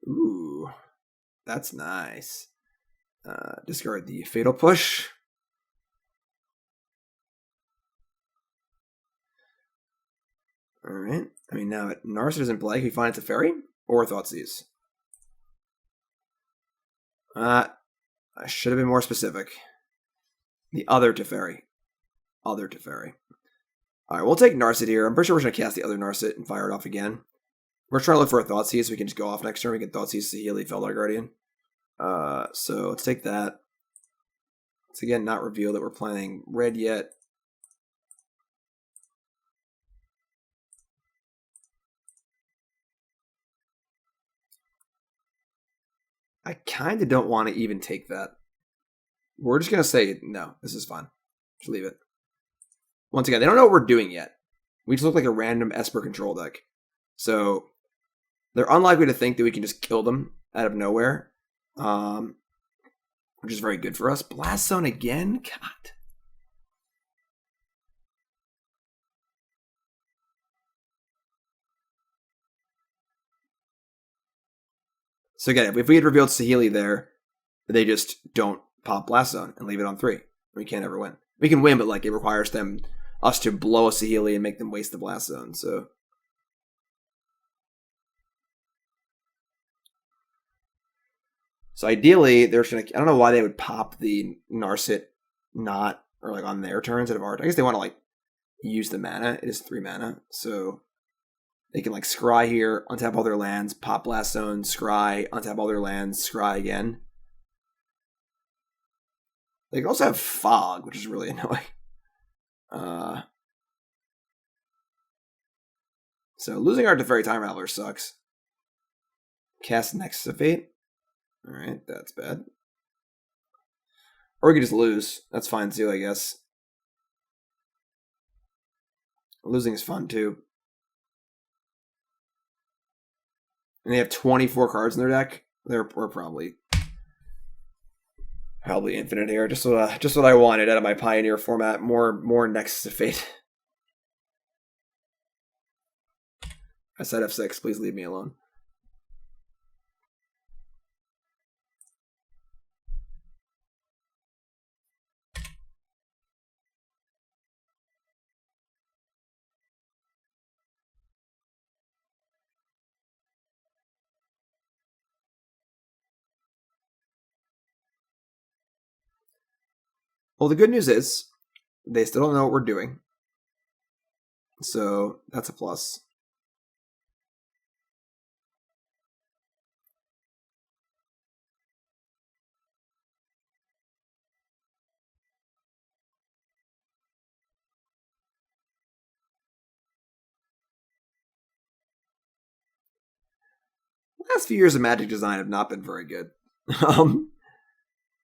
Ooh, that's nice. Discard the Fatal Push. Alright. I mean, now Narset is in play. Can we find it Teferi? Or Thoughtseize? I should have been more specific. The other Teferi. Other Teferi. Alright, we'll take Narset here. I'm pretty sure we're going to cast the other Narset and fire it off again. We're trying to look for a Thoughtseize so we can just go off next turn. We can Thoughtseize Saheeli, Feldar Guardian. So let's take that. Let's again not reveal that we're playing red yet. I kind of don't want to even take that. We're just going to say, no, this is fine. Just leave it. Once again, they don't know what we're doing yet. We just look like a random Esper control deck. So they're unlikely to think that we can just kill them out of nowhere. Which is very good for us. Blast Zone again? God. So again, if we had revealed Saheeli there, they just don't pop Blast Zone and leave it on 3. We can't ever win. We can win, but like it requires us to blow a Saheeli and make them waste the Blast Zone. So ideally, they're gonna. I don't know why they would pop the Narset or like on their turn instead of ours. I guess they want to like use the mana. It is 3 mana, so they can like scry here, untap all their lands, pop Blast Zone, scry, untap all their lands, scry again. They can also have Fog, which is really annoying. So losing our Teferi Time Rattler sucks. Cast Next to Fate. Alright, that's bad. Or we could just lose. That's fine too, I guess. Losing is fun too. And they have 24 cards in their deck. We're probably infinite here. Just what I wanted out of my Pioneer format. More Nexus to Fate. I said F6. Please leave me alone. Well, the good news is they still don't know what we're doing. So that's a plus. Last few years of Magic design have not been very good.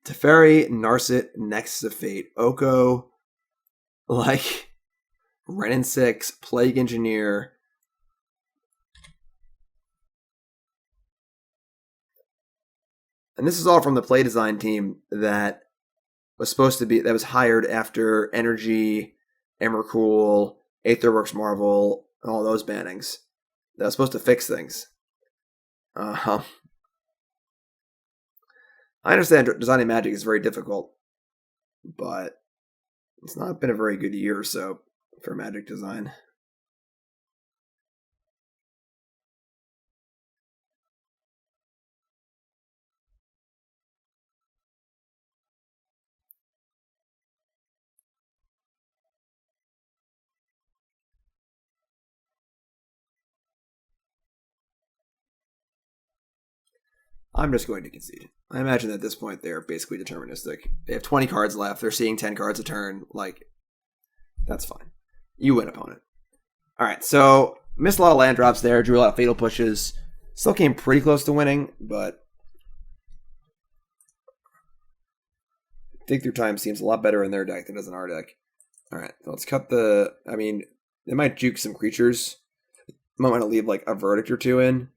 Teferi, Narset, Nexus of Fate, Oko, like Renin 6, Plague Engineer. And this is all from the play design team that was hired after Energy, Emrakul, Aetherworks Marvel, and all those bannings. That was supposed to fix things. I understand designing Magic is very difficult, but it's not been a very good year or so for Magic design. I'm just going to concede. I imagine at this point they're basically deterministic. They have 20 cards left. They're seeing 10 cards a turn. Like, that's fine. You win, opponent. All right, so missed a lot of land drops there. Drew a lot of fatal pushes. Still came pretty close to winning, but Dig Through Time seems a lot better in their deck than it does in our deck. All right, so let's cut the... I mean, they might juke some creatures. Might want to leave like a Verdict or two in.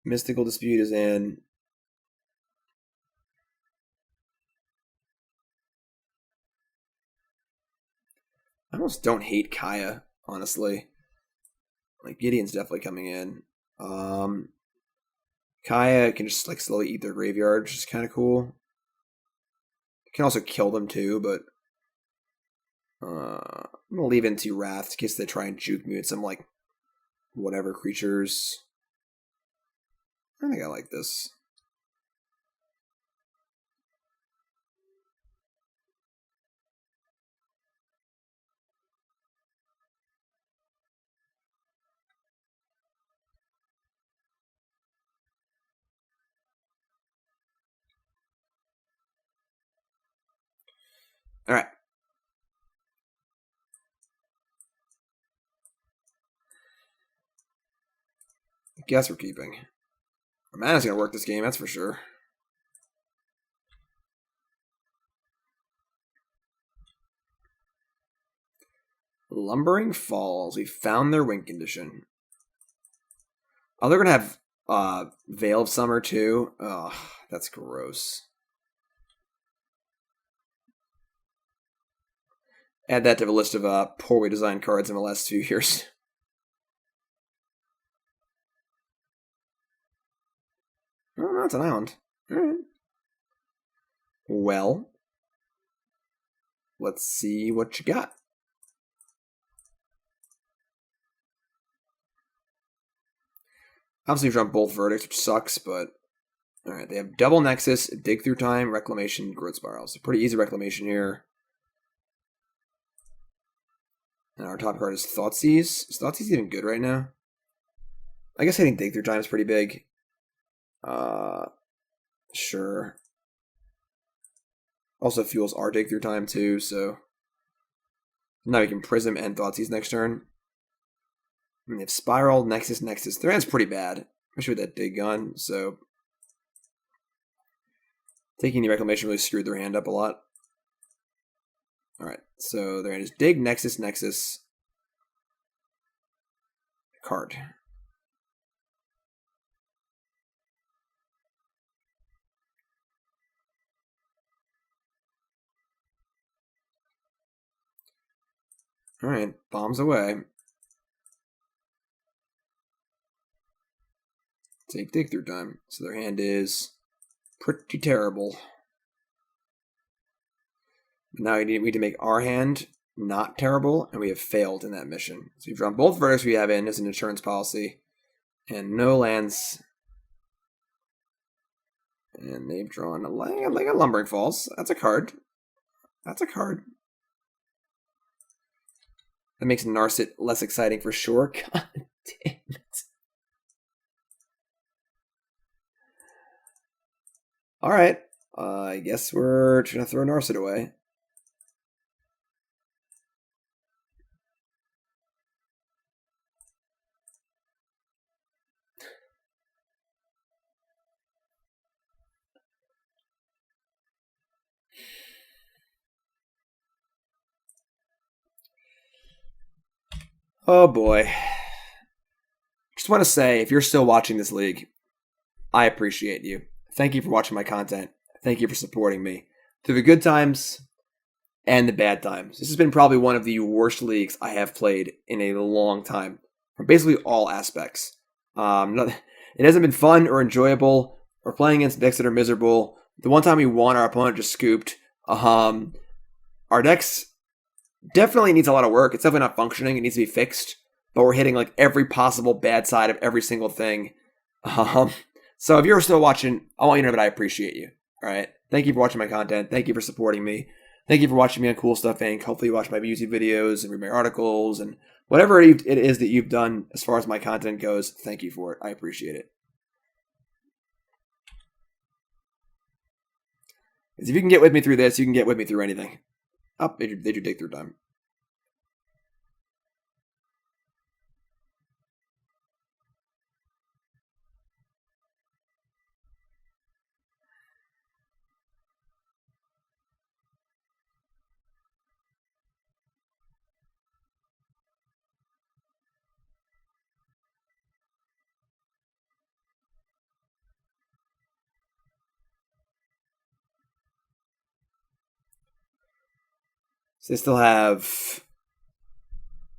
Mystical Dispute is in. I almost don't hate Kaya, honestly. Like, Gideon's definitely coming in. Kaya can just like slowly eat their graveyard, which is kind of cool. Can also kill them too, but I'm gonna leave in 2 Wrath in case they try and juke me with some like whatever creatures. I think I like this. All right. Guess we're keeping. Mana's gonna work this game, that's for sure. Lumbering Falls. We found their win condition. Oh, they're gonna have Veil of Summer too. Ugh, that's gross. Add that to the list of poorly designed cards in the last few years. Oh, no, it's an island. Alright. Well, let's see what you got. Obviously, you've drawn both Verdicts, which sucks, but... Alright, they have double Nexus, Dig Through Time, Reclamation, Growth Spiral. So pretty easy Reclamation here. And our top card is Thoughtseize. Is Thoughtseize even good right now? I guess hitting Dig Through Time is pretty big. Sure. Also fuels our Dig Through Time too, so... Now we can Prism and Thoughtseize next turn. And if Spiral, Nexus, Nexus. Their hand's pretty bad. Especially with that Dig gun, so... Taking the Reclamation really screwed their hand up a lot. All right, so their hand is Dig, Nexus, Nexus, card. All right, bombs away. Take dig through time. So their hand is pretty terrible. But now we need to make our hand not terrible, and we have failed in that mission. So we've drawn both verdicts we have in as an insurance policy, and no lands. And they've drawn like a Lumbering Falls. That's a card. That's a card. That makes Narset less exciting for sure. God damn it. All right. I guess we're trying to throw Narset away. Oh boy. Just want to say, if you're still watching this league, I appreciate you. Thank you for watching my content. Thank you for supporting me through the good times and the bad times. This has been probably one of the worst leagues I have played in a long time, from basically all aspects. It hasn't been fun or enjoyable. We're playing against decks that are miserable. The one time we won, our opponent just scooped. Our decks definitely needs a lot of work. It's definitely not functioning. It needs to be fixed. But we're hitting like every possible bad side of every single thing. So if you're still watching, I want you to know that I appreciate you. All right. Thank you for watching my content. Thank you for supporting me. Thank you for watching me on Cool Stuff Inc. Hopefully you watch my YouTube videos and read my articles and whatever it is that you've done as far as my content goes. Thank you for it. I appreciate it. Because if you can get with me through this, you can get with me through anything. Oh, they do dig through time. So they still have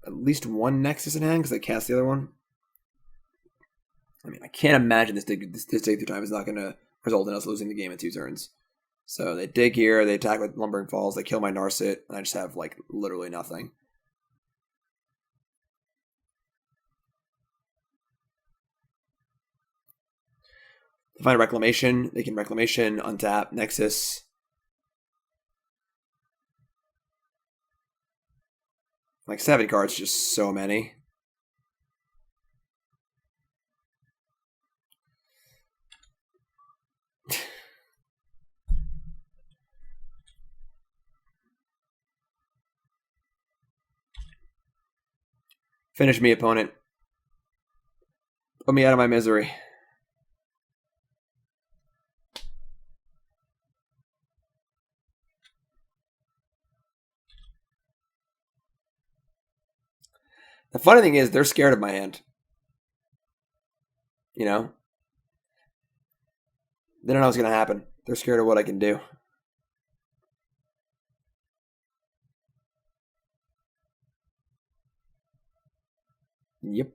at least one Nexus in hand because they cast the other one. I mean, I can't imagine this dig through time is not going to result in us losing the game in 2 turns. So they dig here, they attack with Lumbering Falls, they kill my Narset, and I just have like literally nothing. To find a Reclamation, they can Reclamation, untap, Nexus. Like 7 cards, just so many. Finish me, opponent. Put me out of my misery. The funny thing is, they're scared of my hand. You know? They don't know what's going to happen. They're scared of what I can do. Yep.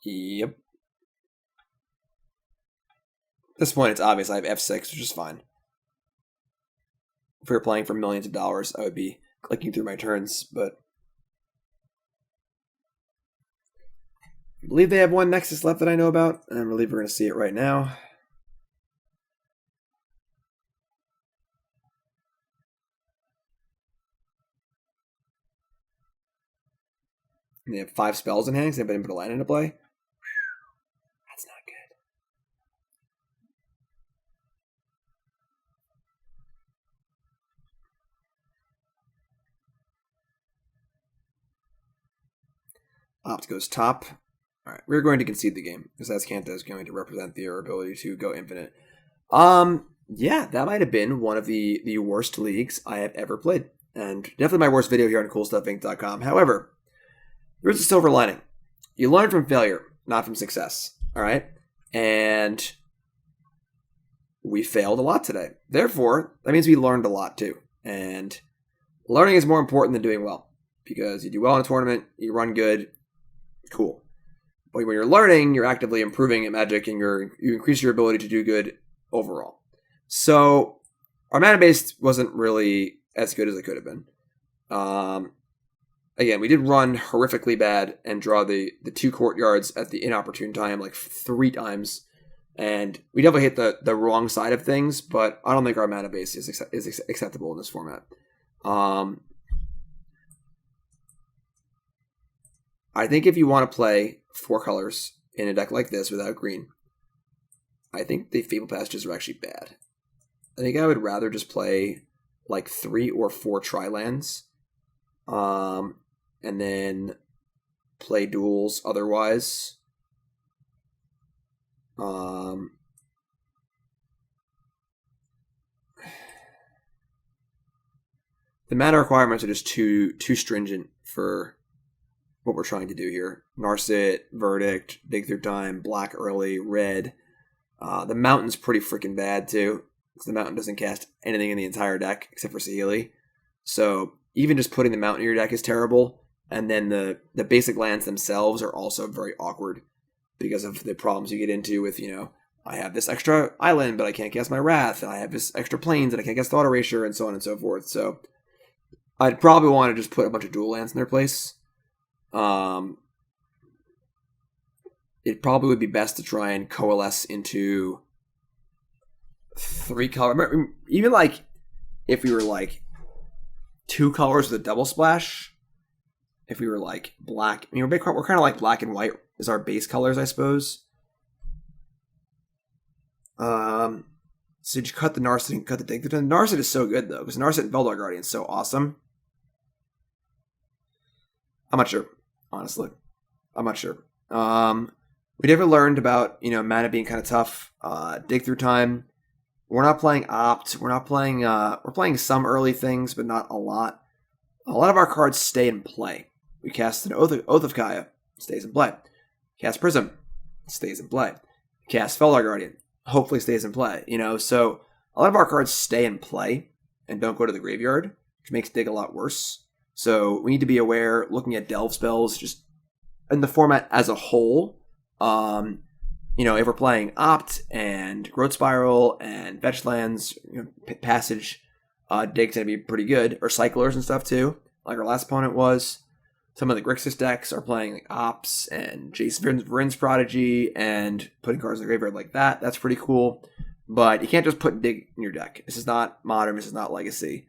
Yep. At this point, it's obvious I have F6, which is fine. If we were playing for millions of dollars, I would be clicking through my turns, but I believe they have one Nexus left that I know about, and I believe we're going to see it right now. And they have 5 spells in hand because they haven't put a land into play. That's not good. Opt goes top. All right, we're going to concede the game because Azcanta is going to represent their ability to go infinite. Yeah, that might have been one of the worst leagues I have ever played, and definitely my worst video here on CoolStuffInc.com. However, there's a silver lining. You learn from failure, not from success. All right, and we failed a lot today. Therefore, that means we learned a lot too, and learning is more important than doing well because you do well in a tournament, you run good, cool. But when you're learning, you're actively improving at Magic, and you increase your ability to do good overall. So our mana base wasn't really as good as it could have been. Again, we did run horrifically bad and draw the 2 courtyards at the inopportune time like 3 times. And we definitely hit the wrong side of things, but I don't think our mana base is acceptable in this format. I think if you want to play 4 colors in a deck like this without green, I think the Fable Passages are actually bad. I think I would rather just play like 3 or 4 Tri-lands, and then play duels otherwise. The mana requirements are just too stringent for what we're trying to do here. Narset, Verdict, Dig Through Time, Black early, Red. The Mountain's pretty freaking bad too, because the Mountain doesn't cast anything in the entire deck except for Saheeli. So even just putting the Mountain in your deck is terrible. And then the basic lands themselves are also very awkward because of the problems you get into with, I have this extra island, but I can't cast my Wrath. And I have this extra plains, and I can't cast Thought Erasure, and so on and so forth. So I'd probably want to just put a bunch of dual lands in their place. It probably would be best to try and coalesce into 3 color. Even like if we were like 2 colors with a double splash. If we were like black, we're kind of like black and white is our base colors, I suppose. So you cut the Narset and cut the Dig. The Narset is so good though, because Narset and Veldar Guardian is so awesome. I'm not sure, honestly. I'm not sure. We never learned about, mana being kind of tough. Dig Through Time. We're not playing Opt. We're playing some early things, but not a lot. A lot of our cards stay in play. We cast an Oath of Kaya, stays in play. Cast Prism, stays in play. Cast Veldar Guardian, hopefully stays in play. So a lot of our cards stay in play and don't go to the graveyard, which makes Dig a lot worse. So we need to be aware, looking at Delve spells, just in the format as a whole. If we're playing Opt and Growth Spiral and Fetch Lands, Passage, Dig's going to be pretty good. Or Cyclers and stuff too, like our last opponent was. Some of the Grixis decks are playing like Ops and Jason Vryn's Prodigy and putting cards in the graveyard like that. That's pretty cool. But you can't just put Dig in your deck. This is not Modern. This is not Legacy.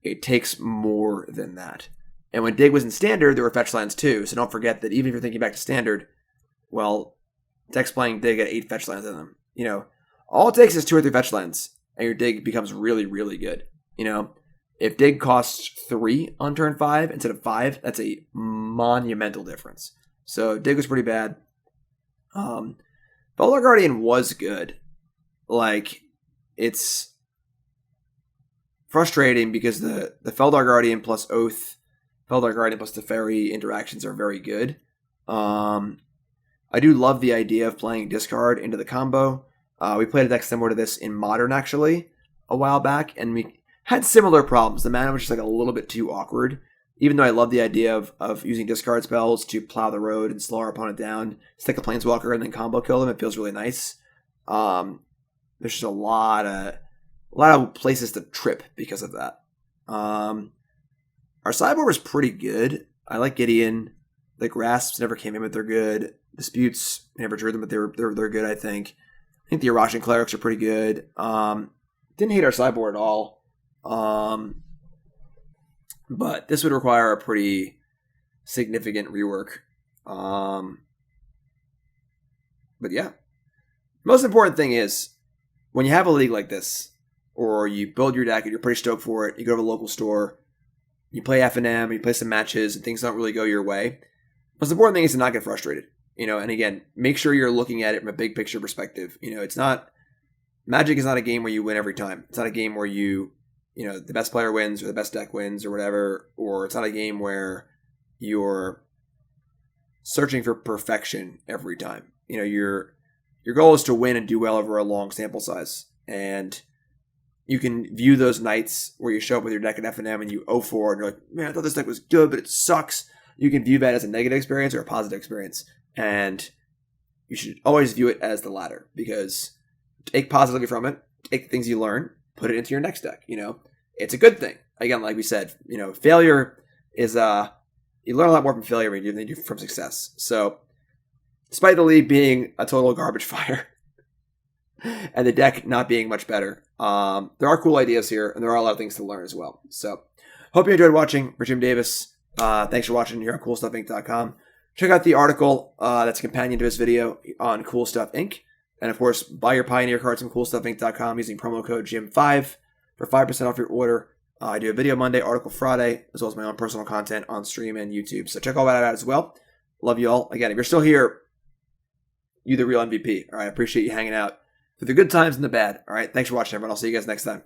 It takes more than that. And when Dig was in Standard, there were Fetch Lands too. So don't forget that even if you're thinking back to Standard, well, decks playing Dig at 8 Fetch Lands in them. All it takes is 2 or 3 Fetch Lands, and your Dig becomes really, really good. If Dig costs 3 on turn 5 instead of 5, that's a monumental difference. So Dig was pretty bad. Veldar Guardian was good. It's frustrating because the Veldar Guardian plus Oath, Veldar Guardian plus Teferi interactions are very good. I do love the idea of playing discard into the combo. We played a deck similar to this in Modern, actually, a while back, and we had similar problems. The mana was just a little bit too awkward. Even though I love the idea of using discard spells to plow the road and slow our opponent down, stick a Planeswalker and then combo kill them, it feels really nice. There's just a lot of places to trip because of that. Our sideboard was pretty good. I like Gideon. The Grasps never came in, but they're good. Disputes, never drew them, but they're good, I think. I think the Erosion Clerics are pretty good. Didn't hate our sideboard at all. But this would require a pretty significant rework. But yeah. Most important thing is, when you have a league like this, or you build your deck and you're pretty stoked for it, you go to a local store, you play F&M, you play some matches, and things don't really go your way, most important thing is to not get frustrated. And again, make sure you're looking at it from a big picture perspective. It's not, Magic is not a game where you win every time. It's not a game where the best player wins or the best deck wins or whatever, or it's not a game where you're searching for perfection every time. Your goal is to win and do well over a long sample size. And you can view those nights where you show up with your deck at FNM and you 0-4 and you're like, man, I thought this deck was good, but it sucks. You can view that as a negative experience or a positive experience. And you should always view it as the latter, because take positively from it, take the things you learn, put it into your next deck. It's a good thing. Again, like we said, failure is, you learn a lot more from failure than you do from success. So despite the league being a total garbage fire and the deck not being much better, there are cool ideas here, and there are a lot of things to learn as well. So hope you enjoyed watching. For Jim Davis, thanks for watching here on CoolStuffInc.com. Check out the article that's a companion to this video on Cool Stuff Inc. And of course, buy your Pioneer cards from CoolStuffInc.com using promo code JIM5 for 5% off your order. I do a video Monday, article Friday, as well as my own personal content on stream and YouTube. So check all that out as well. Love you all. Again, if you're still here, you the real MVP. All right, I appreciate you hanging out through the good times and the bad. All right, thanks for watching, everyone. I'll see you guys next time.